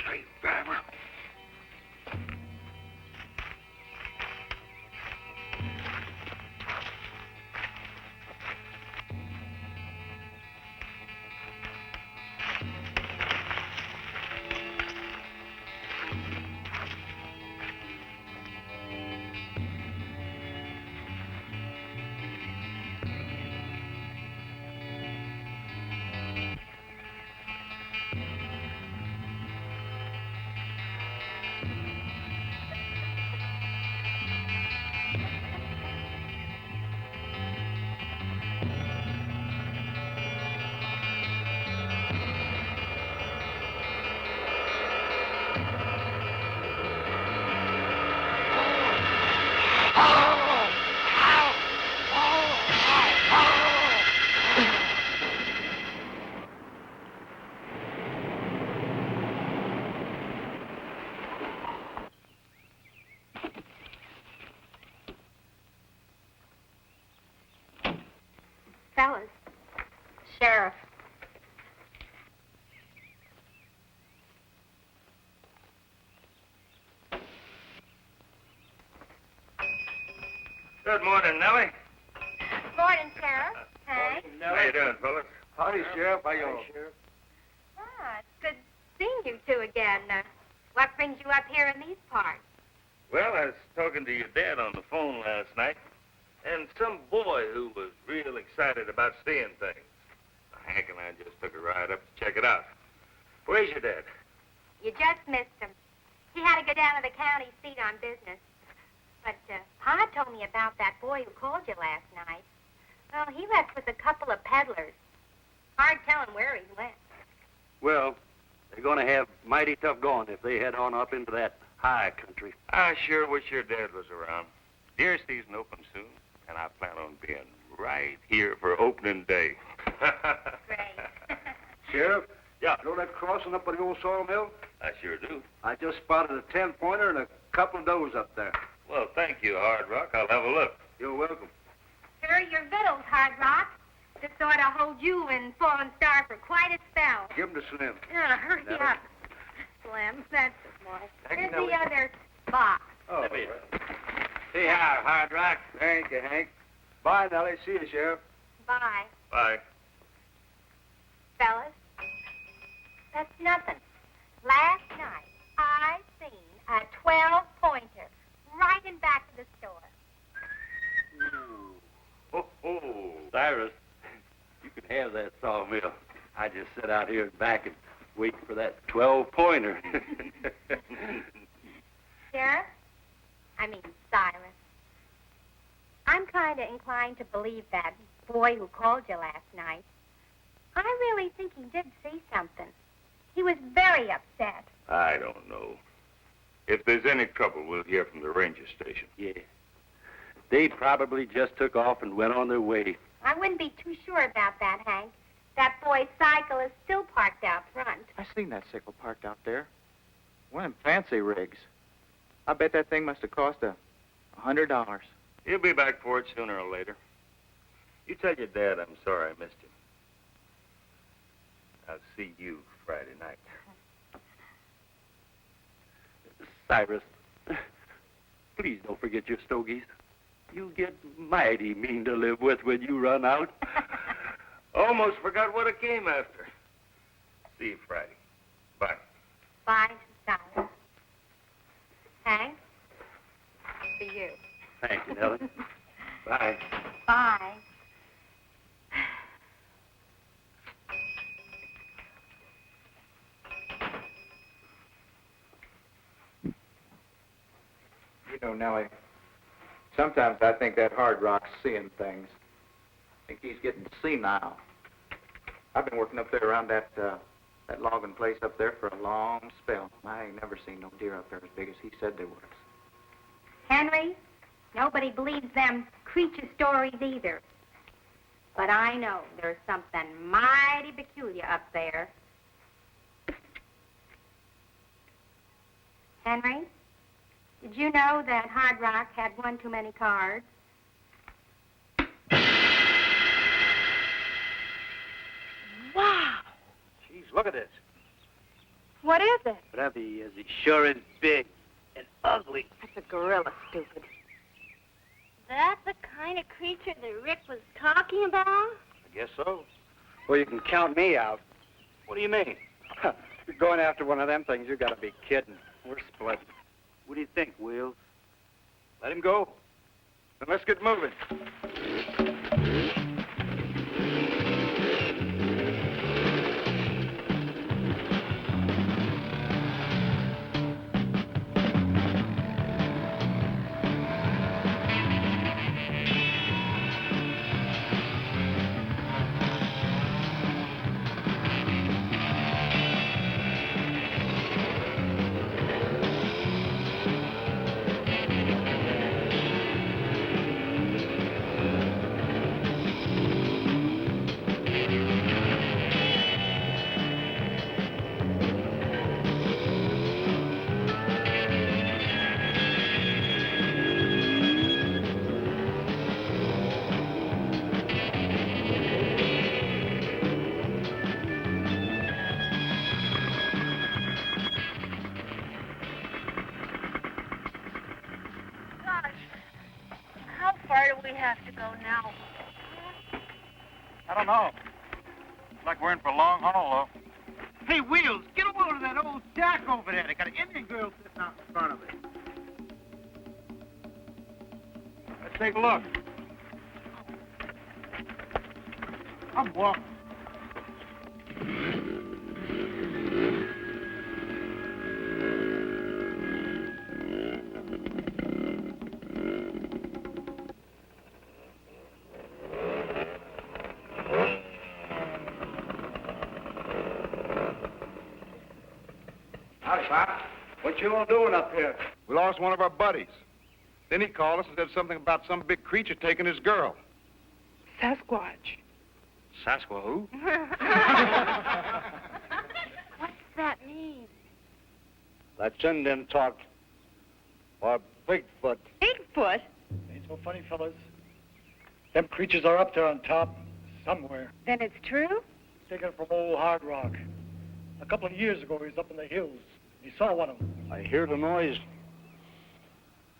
Speaker 3: Slave driver.
Speaker 4: Fellas. Sheriff.
Speaker 2: Good morning, Nellie.
Speaker 4: Morning, Sheriff. Hank.
Speaker 2: How you doing, fellas?
Speaker 7: Howdy, Sheriff. How you doing?
Speaker 4: Ah, it's good seeing you two again. What brings you up here in these parts?
Speaker 2: Well, I was talking to your dad on the phone last night, and some boy who was real excited about seeing things. Hank and I just took a ride up to check it out. Where's your dad?
Speaker 4: You just missed him. He had to go down to the county seat on business. But Pa told me about that boy who called you last night. Well, he left with a couple of peddlers. Hard telling where he went.
Speaker 11: Well, they're going to have mighty tough going if they head on up into that high country.
Speaker 2: I sure wish your dad was around. Deer season opens soon, and I plan on being right here for opening day.
Speaker 4: Great.
Speaker 7: Sheriff?
Speaker 2: Yeah.
Speaker 7: You know that crossing up by the old sawmill?
Speaker 2: I sure do.
Speaker 7: I just spotted a 10-pointer and a couple of does up there.
Speaker 2: Well, thank you, Hard Rock. I'll have a look.
Speaker 7: You're welcome.
Speaker 4: Here are your victuals, Hard Rock. This ought to hold you and Fallen Star for quite a spell.
Speaker 7: Give 'em to Slim.
Speaker 4: Yeah, hurry
Speaker 7: Nellie.
Speaker 4: up. Slim, that's the boy.
Speaker 7: Thank you,
Speaker 4: Here's
Speaker 7: Nellie.
Speaker 4: the other box.
Speaker 7: Oh,
Speaker 11: Let me-
Speaker 7: well.
Speaker 11: See how, Hard Rock.
Speaker 7: Thank you, Hank. Bye, Nellie. See you, Sheriff.
Speaker 4: Bye.
Speaker 2: Bye.
Speaker 4: Fellas, that's nothing. Last night, I seen a 12-pointer right in back of the store.
Speaker 2: Oh, oh.
Speaker 11: Cyrus, you can have that sawmill. I just sit out here back and wait for that 12-pointer.
Speaker 4: Sheriff? I mean, Cyrus. I'm kind of inclined to believe that boy who called you last night. I really think he did see something. He was very upset.
Speaker 2: I don't know. If there's any trouble, we'll hear from the ranger station.
Speaker 11: Yeah. They probably just took off and went on their way.
Speaker 4: I wouldn't be too sure about that, Hank. That boy's cycle is still parked out front.
Speaker 13: I seen that sickle parked out there. One of them fancy rigs. I bet that thing must have cost $100.
Speaker 2: He'll be back for it sooner or later. You tell your dad I'm sorry I missed him. I'll see you Friday night.
Speaker 11: Cyrus, please don't forget your stogies. You get mighty mean to live with when you run out.
Speaker 2: Almost forgot what it came after. See you Friday. Bye.
Speaker 4: Bye, Cyrus. Hank? For you.
Speaker 11: Thank you, Nellie. Bye.
Speaker 4: Bye.
Speaker 13: You know, Nellie, sometimes I think that Hard Rock's seeing things. I think he's getting senile. I've been working up there around that logging place up there for a long spell. I ain't never seen no deer up there as big as he said there was.
Speaker 4: Henry, nobody believes them creature stories either. But I know there's something mighty peculiar up there. Henry, did you know that Hard Rock had one too many cards?
Speaker 9: Wow.
Speaker 12: Jeez, look at this.
Speaker 9: What is it?
Speaker 6: Whatever he is, he sure is big and ugly.
Speaker 9: That's a gorilla, stupid.
Speaker 4: That's the kind of creature that Rick was talking about?
Speaker 12: I guess so.
Speaker 11: Well, you can count me out.
Speaker 12: What do you mean?
Speaker 11: You're going after one of them things, you gotta be kidding. We're split.
Speaker 6: What do you think, Wheels?
Speaker 12: Let him go. Then let's get moving. I don't know. Looks like we're in for a long haul, though.
Speaker 7: Hey, Wheels, get over to that old dock over there. They got an Indian girl sitting out in front of it.
Speaker 12: Let's take a look.
Speaker 7: I'm walking.
Speaker 12: Howdy, Pop. What you all doing up here? We lost one of our buddies. Then he called us and said something about some big creature taking his girl.
Speaker 1: Sasquatch.
Speaker 12: Sasquatch who?
Speaker 4: What's that mean?
Speaker 11: That's Indian talk. Or Bigfoot.
Speaker 9: Bigfoot?
Speaker 14: Ain't so funny, fellas. Them creatures are up there on top, somewhere.
Speaker 9: Then it's true?
Speaker 14: Taken from old Hard Rock. A couple of years ago, he was up in the hills. He saw one of them.
Speaker 11: I hear the noise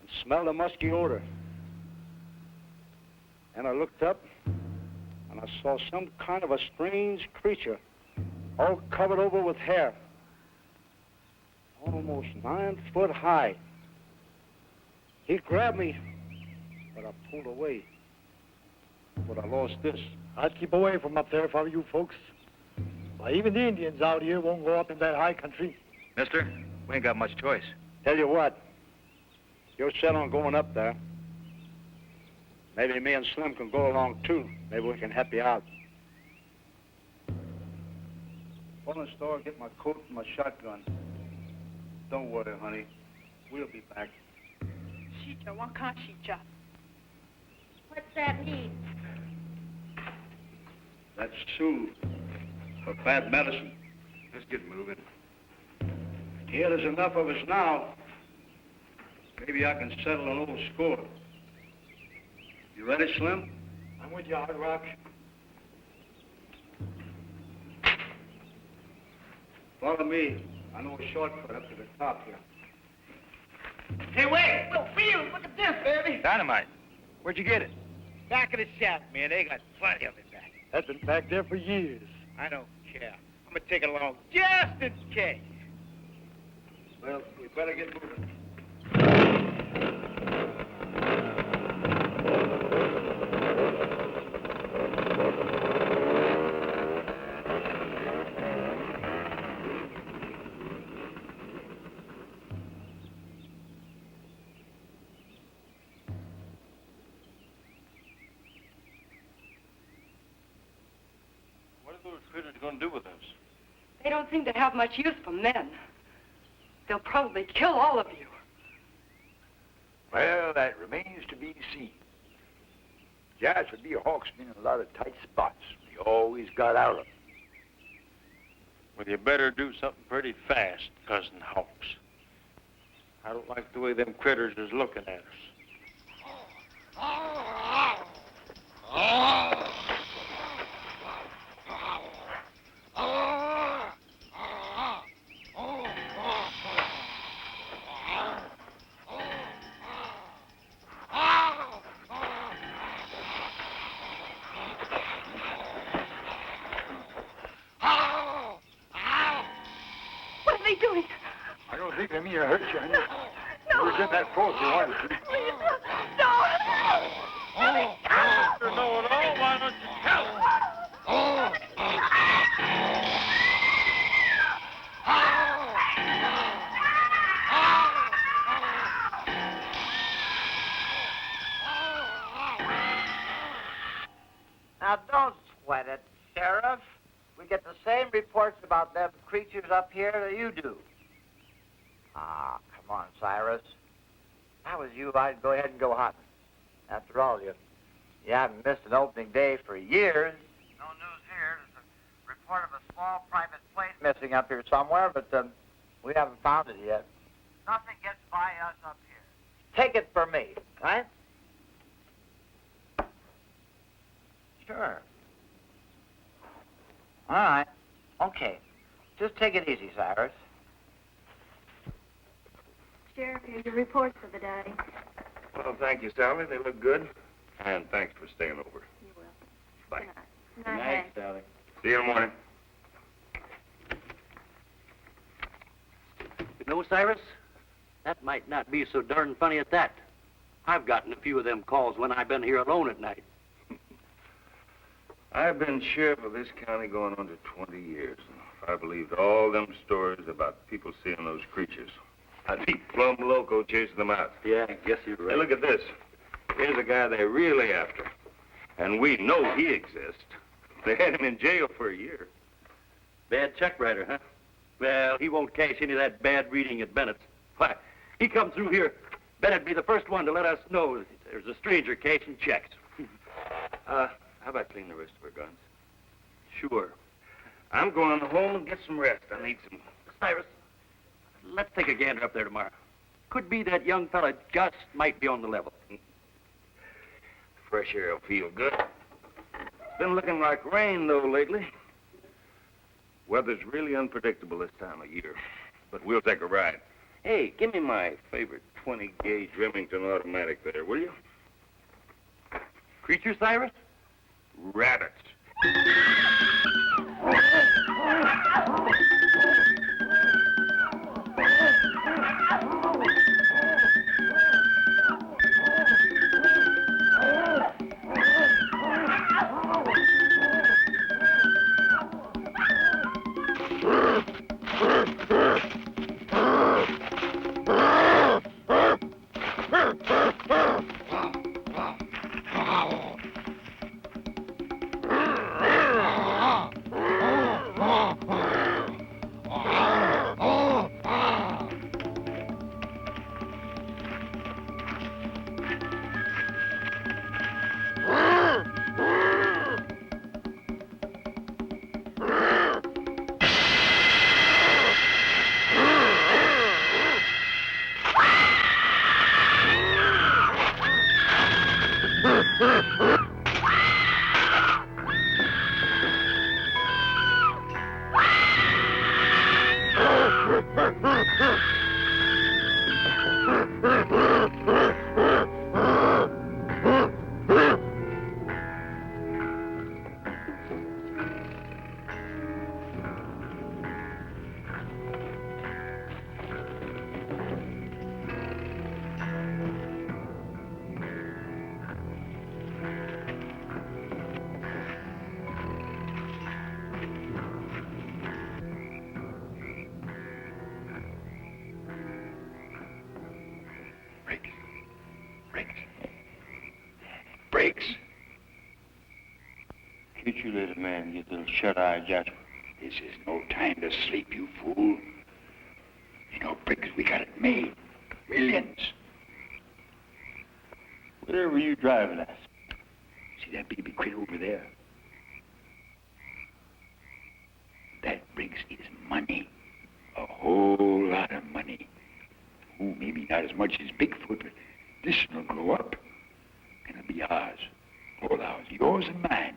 Speaker 11: and smell the musky odor. And I looked up and I saw some kind of a strange creature, all covered over with hair, almost 9 foot high. He grabbed me, but I pulled away. But I lost this.
Speaker 14: I'd keep away from up there if I were you folks. Why, even the Indians out here won't go up in that high country.
Speaker 12: Mister, we ain't got much choice.
Speaker 11: Tell you what, you're set on going up there. Maybe me and Slim can go along too. Maybe we can help you out. Go in the store, get my coat and my shotgun. Don't worry, honey. We'll be back.
Speaker 9: Chicha, waka chicha.
Speaker 4: What's that mean?
Speaker 11: That's Sue. For bad medicine.
Speaker 12: Let's get moving.
Speaker 11: Here there's enough of us now. Maybe I can settle an old score. You ready, Slim?
Speaker 14: I'm with you, Hard Rock.
Speaker 11: Follow me. I know a shortcut up to the top here.
Speaker 7: Hey, wait! Well, Wheels, look at this, baby!
Speaker 12: Dynamite. Where'd you get it?
Speaker 7: Back of the shack, man. They got plenty of it back.
Speaker 14: That's been back there for years.
Speaker 7: I don't care. I'm gonna take it along just in case.
Speaker 11: Well, we better get moving.
Speaker 12: What are those critters going to do with us?
Speaker 1: They don't seem to have much use for men. They'll probably kill all of you.
Speaker 3: Well, that remains to be seen. Jasper B. Hawk's been in a lot of tight spots. He always got out of them.
Speaker 12: Well, you better do something pretty fast, Cousin Hawks. I don't like the way them critters is looking at us.
Speaker 9: What are they doing?
Speaker 3: I don't think they mean to hurt you, honey. You were getting that close you wanted to.
Speaker 9: Please, no. Billy,
Speaker 12: You know it all, why don't you tell us?
Speaker 15: Now, don't sweat it, Sheriff. We get the same reports about them creatures up here that you do. Ah, come on, Cyrus. If I was you, I'd go ahead and go hunting. After all, you haven't missed an opening day for years. No news here. There's a report of a small private plane missing up here somewhere, but we haven't found it yet. Nothing gets by us up here. Take it from me, right? Sure. All right. Okay. Just take it easy, Cyrus.
Speaker 4: Sheriff, here's your reports for the day.
Speaker 2: Well, thank you, Sally. They look good. And thanks for staying over.
Speaker 4: You're welcome.
Speaker 2: Bye.
Speaker 4: Good night.
Speaker 15: Sally.
Speaker 2: See you in the morning.
Speaker 11: You know, Cyrus, that might not be so darn funny at that. I've gotten a few of them calls when I've been here alone at night.
Speaker 2: I've been sheriff of this county going on to 20 years. If I believed all them stories about people seeing those creatures, I'd be plumb loco chasing them out.
Speaker 11: Yeah, I guess you're right.
Speaker 2: Hey, look at this. Here's a guy they're really after. And we know he exists. They had him in jail for a year.
Speaker 11: Bad check writer, huh? Well, he won't cash any of that bad reading at Bennett's. Why, he come through here, Bennett'd be the first one to let us know there's a stranger cashing checks.
Speaker 2: How about clean the rest of our guns?
Speaker 11: Sure.
Speaker 2: I'm going home and get some rest. I need some...
Speaker 11: Cyrus, let's take a gander up there tomorrow. Could be that young fella just might be on the level.
Speaker 2: Fresh air will feel good. It's been looking like rain, though, lately. Weather's really unpredictable this time of year. But we'll take a ride. Hey, give me my favorite 20-gauge Remington automatic there, will you?
Speaker 11: Creature, Cyrus?
Speaker 2: Rabbits.
Speaker 3: Brakes.
Speaker 12: Can't you let a man get a little shut-eye, Jasper?
Speaker 3: This is no time to sleep, you fool. You know, Briggs, we got it made. Millions.
Speaker 12: Where were you driving at?
Speaker 3: See that baby critter over there? That brings his money. A whole lot of money. Oh, maybe not as much as Bigfoot, but this will grow up. And it'll be ours. All ours. Yours and mine.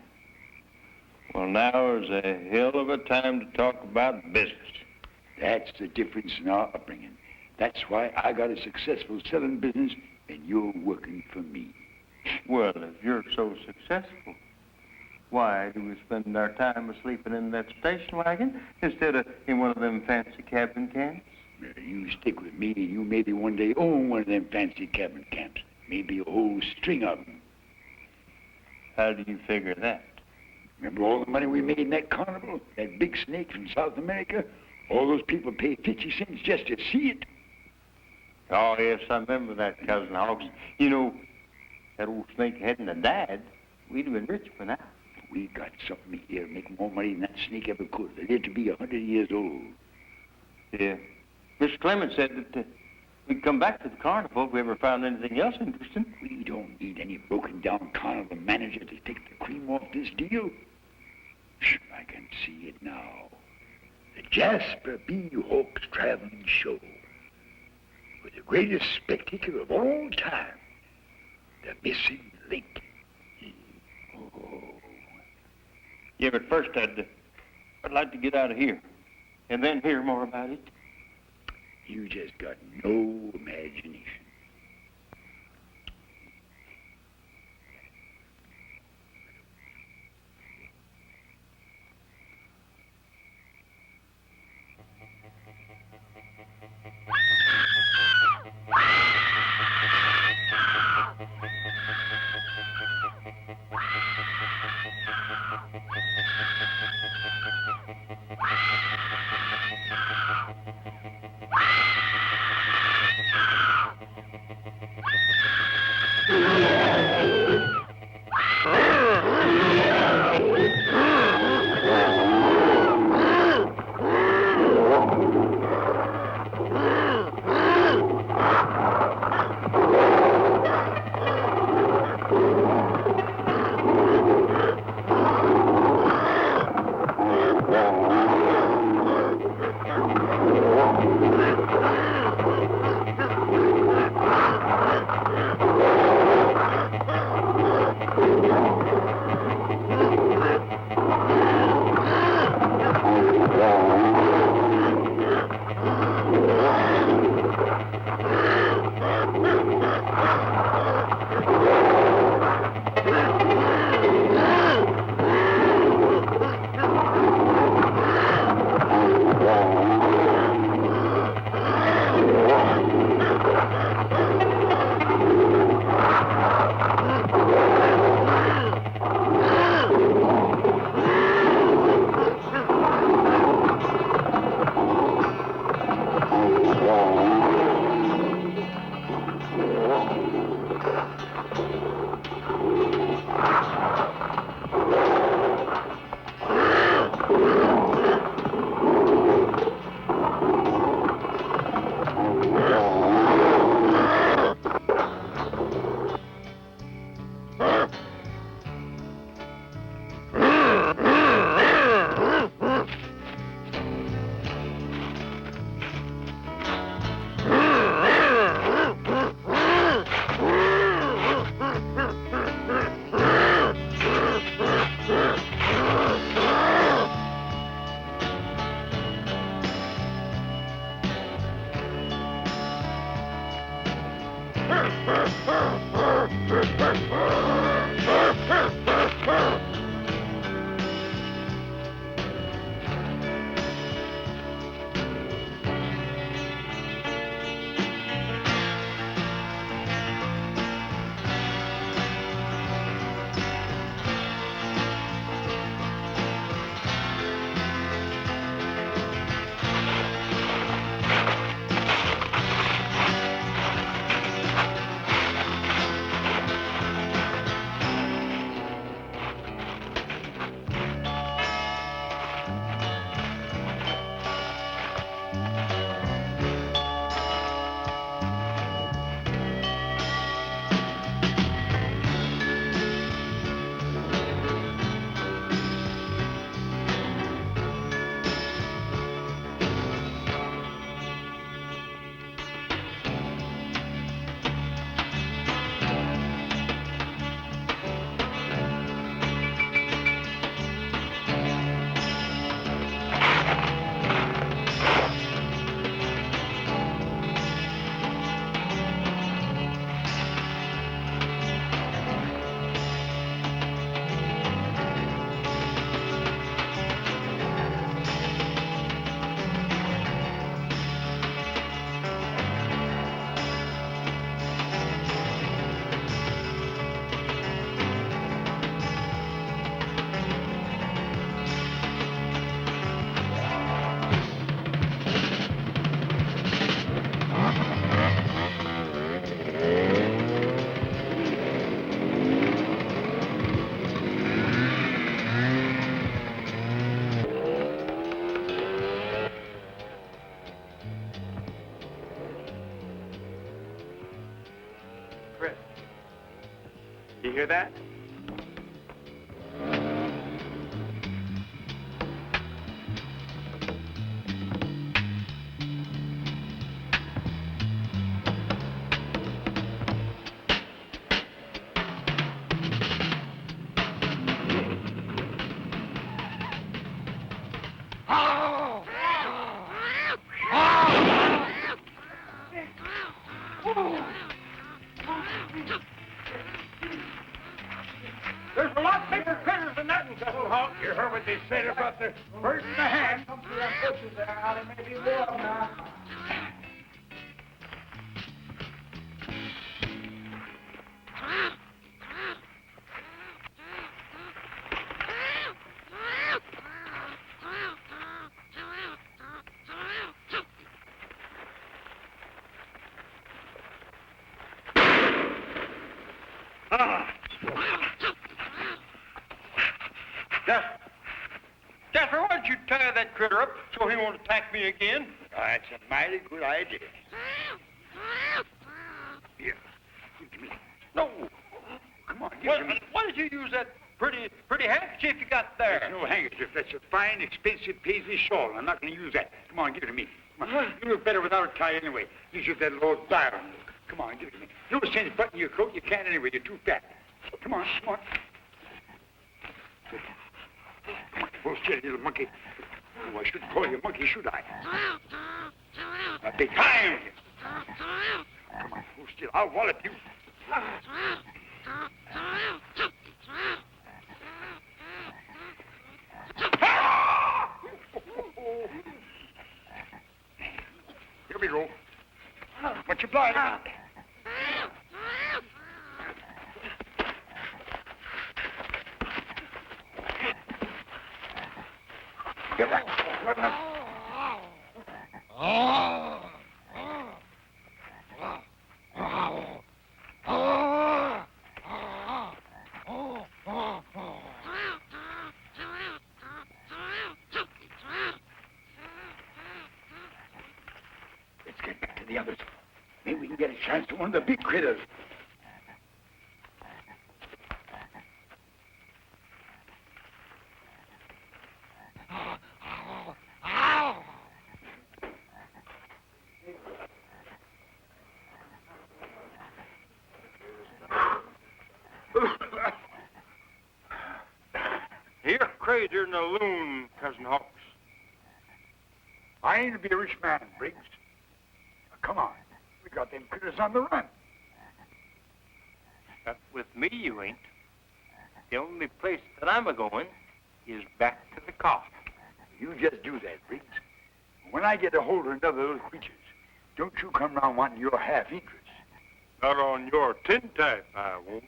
Speaker 12: Well, now is a hell of a time to talk about business.
Speaker 3: That's the difference in our upbringing. That's why I got a successful selling business and you're working for me.
Speaker 12: Well, if you're so successful, why do we spend our time sleeping in that station wagon instead of in one of them fancy cabin camps?
Speaker 3: You stick with me and you maybe one day own one of them fancy cabin camps. Maybe a whole string of them.
Speaker 12: How do you figure that?
Speaker 3: Remember all the money we made in that carnival? That big snake from South America? All those people paid 50 cents just to see it.
Speaker 12: Oh, yes, I remember that, Cousin Hawks. You know, that old snake hadn't have died, we'd have been rich by now.
Speaker 3: We got something here to make more money than that snake ever could. They lived to be 100 years old.
Speaker 12: Yeah. Mr. Clement said that we'd come back to the carnival if we ever found anything else interesting.
Speaker 3: We don't need any broken-down carnival manager to take the cream off this deal. I can see it now. The Jasper B. Hawks Traveling Show. With the greatest spectacle of all time. The missing link.
Speaker 12: Oh. Yeah, but first I'd like to get out of here. And then hear more about it.
Speaker 3: You just got no imagination.
Speaker 10: Chris. You hear that?
Speaker 3: There's a lot bigger critters than that in Cousin Hawk. You heard what they said about the bird in the hand. Come through them bushes there, now. There may be more of them now.
Speaker 12: Jasper, why don't you tie that critter up so he won't attack me again?
Speaker 3: That's a mighty good idea. Here. Give me.
Speaker 12: No.
Speaker 3: Come on, give me.
Speaker 12: Why did you use that pretty handkerchief you got there?
Speaker 3: There's no handkerchief. That's a fine, expensive paisley shawl. I'm not going to use that. Come on, give it to me. Come on. You look better without a tie anyway. You should have that Lord Byron look. Come on, give it to me. You don't sense button your coat. You can't anyway. You're too fat. Come on, come on. Come on, hold still, little monkey. Oh, I shouldn't call you a monkey, should I? A big time. Come on, hold still. I'll wallop you. Here we go. Much obliged. Get back. Let's get back to the others. Maybe we can get a chance to one of the big critters.
Speaker 12: You're crazier than a loon, Cousin Hawks.
Speaker 3: I ain't to be a rich man, Briggs. Now, come on. We got them critters on the run.
Speaker 12: But with me, you ain't. The only place that I'm a-going is back to the cough.
Speaker 3: You just do that, Briggs. When I get a hold of another little creatures, don't you come round wanting your half interest.
Speaker 12: Not on your tintype, I won't.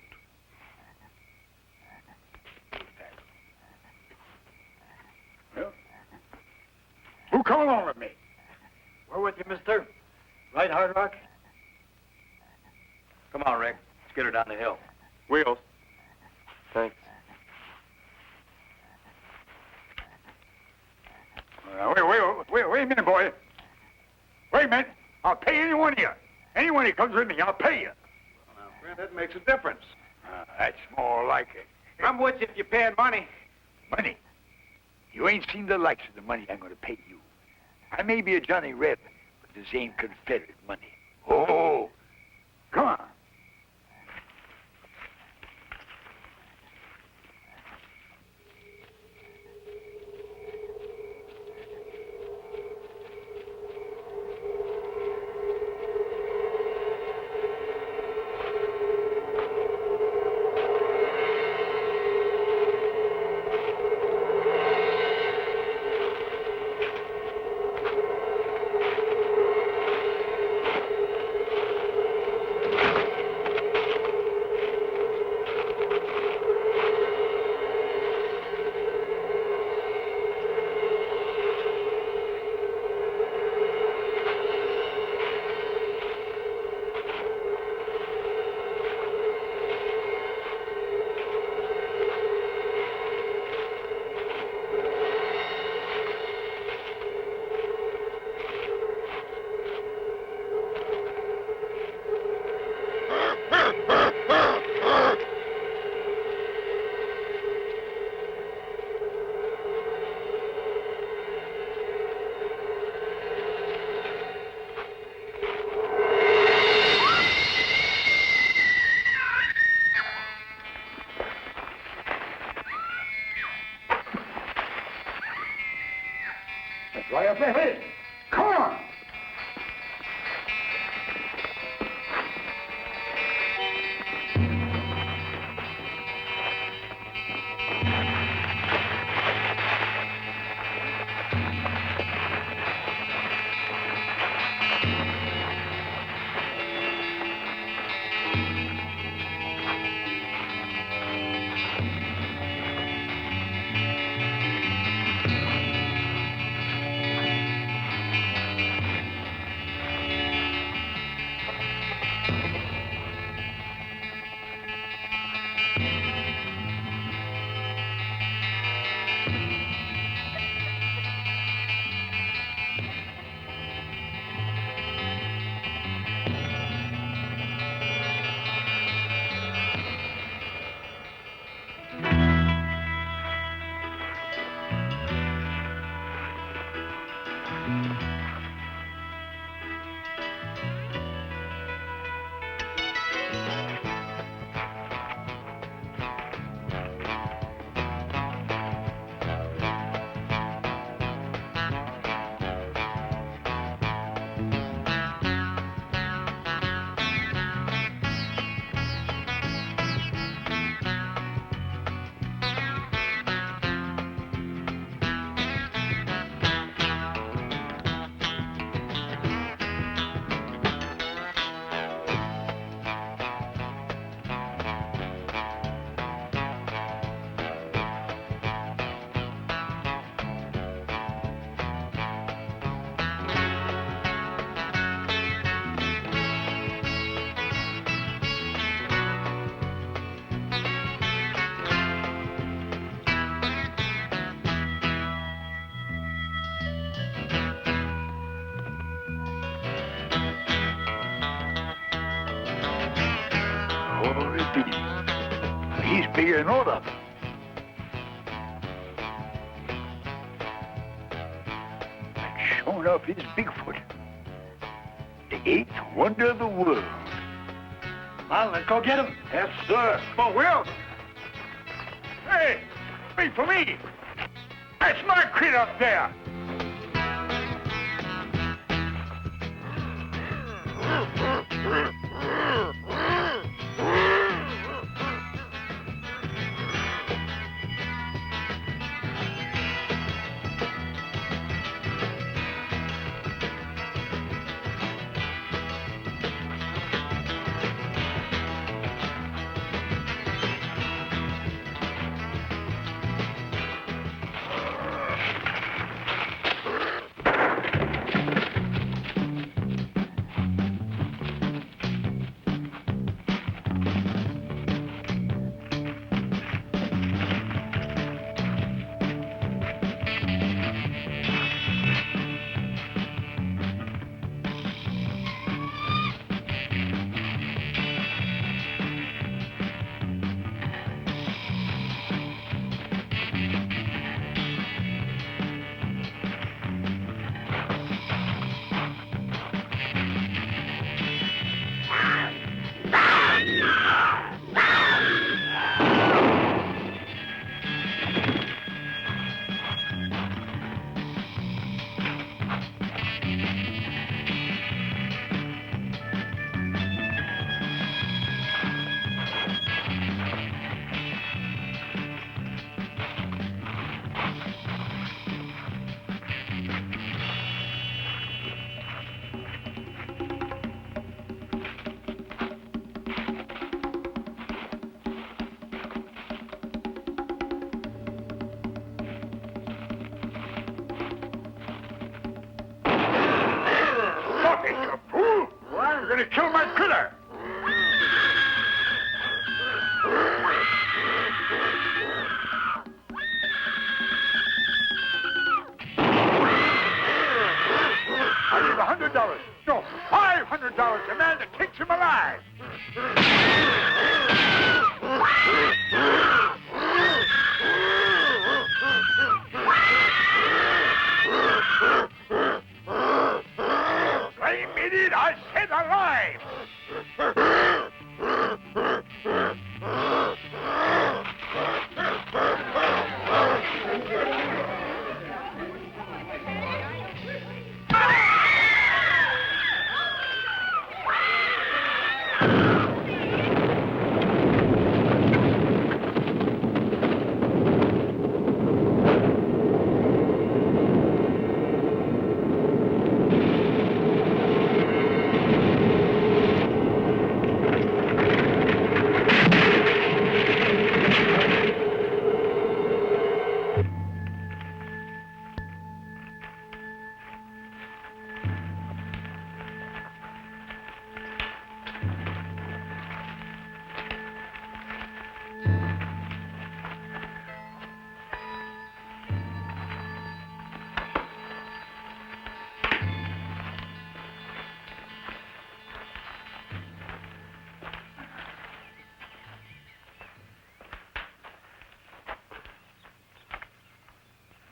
Speaker 3: Well, who come along with me?
Speaker 10: We're with you, mister. Right, Hard Rock?
Speaker 11: Come on, Rick. Let's get her down the hill.
Speaker 12: Wheels. Thanks.
Speaker 3: Wait a minute, boy. Wait a minute. I'll pay any one of you. Anyone who comes with me, I'll pay you.
Speaker 12: Now, friend, that makes a difference.
Speaker 3: That's more like it.
Speaker 10: I'm with you if you're paying money.
Speaker 3: Money? You ain't seen the likes of the money I'm going to pay you. I may be a Johnny Reb, but this ain't Confederate money. Oh, come on. ahead. Come on. He's bigger than all of them. And sure enough, it's Bigfoot. The eighth wonder of the world.
Speaker 14: Well, let's go get him.
Speaker 3: Yes, sir.
Speaker 14: Oh, Will.
Speaker 3: Hey, wait for me. That's my critter up there. You're gonna kill my critter! I give $100. No, $500 to a man that takes him alive. Blame idiot, I said alive.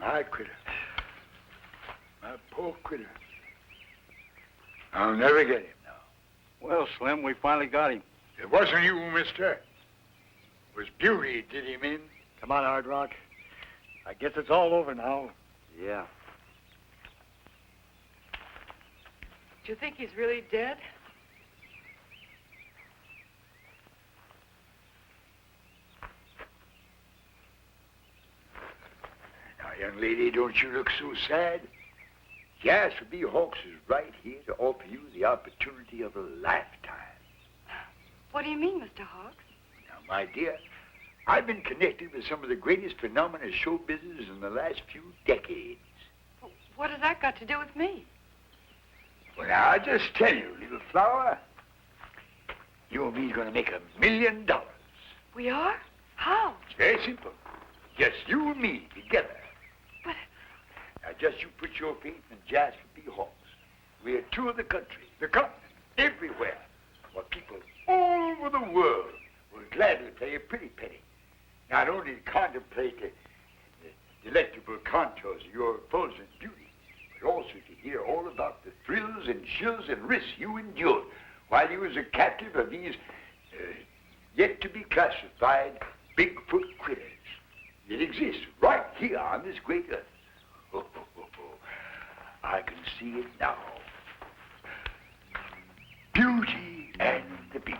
Speaker 3: My critter. My poor critter. I'll never get him now.
Speaker 12: Well, Slim, we finally got him.
Speaker 3: It wasn't you, mister. It was Beauty did him in.
Speaker 14: Come on, Hard Rock. I guess it's all over now.
Speaker 6: Yeah.
Speaker 1: Do you think he's really dead?
Speaker 3: Now, young lady, don't you look so sad. Jasper B. Hawks is right here to offer you the opportunity of a lifetime.
Speaker 1: What do you mean, Mr. Hawks?
Speaker 3: Now, my dear, I've been connected with some of the greatest phenomena of show business in the last few decades.
Speaker 1: What has that got to do with me?
Speaker 3: Well, now, I'll just tell you, little flower, you and me's going to make $1 million.
Speaker 1: We are? How?
Speaker 3: It's very simple. Just you and me together.
Speaker 1: But...
Speaker 3: Now, just you put your faith in Jasper B. Hawks. We're tour the country, the continent, everywhere, where people all over the world will gladly pay a pretty penny. Not only to contemplate the delectable contours of your effulgent beauty, but also to hear all about the thrills and chills and risks you endured while you was a captive of these yet-to-be-classified Bigfoot critters that exist right here on this great earth. I can see it now. Beauty and the Beast.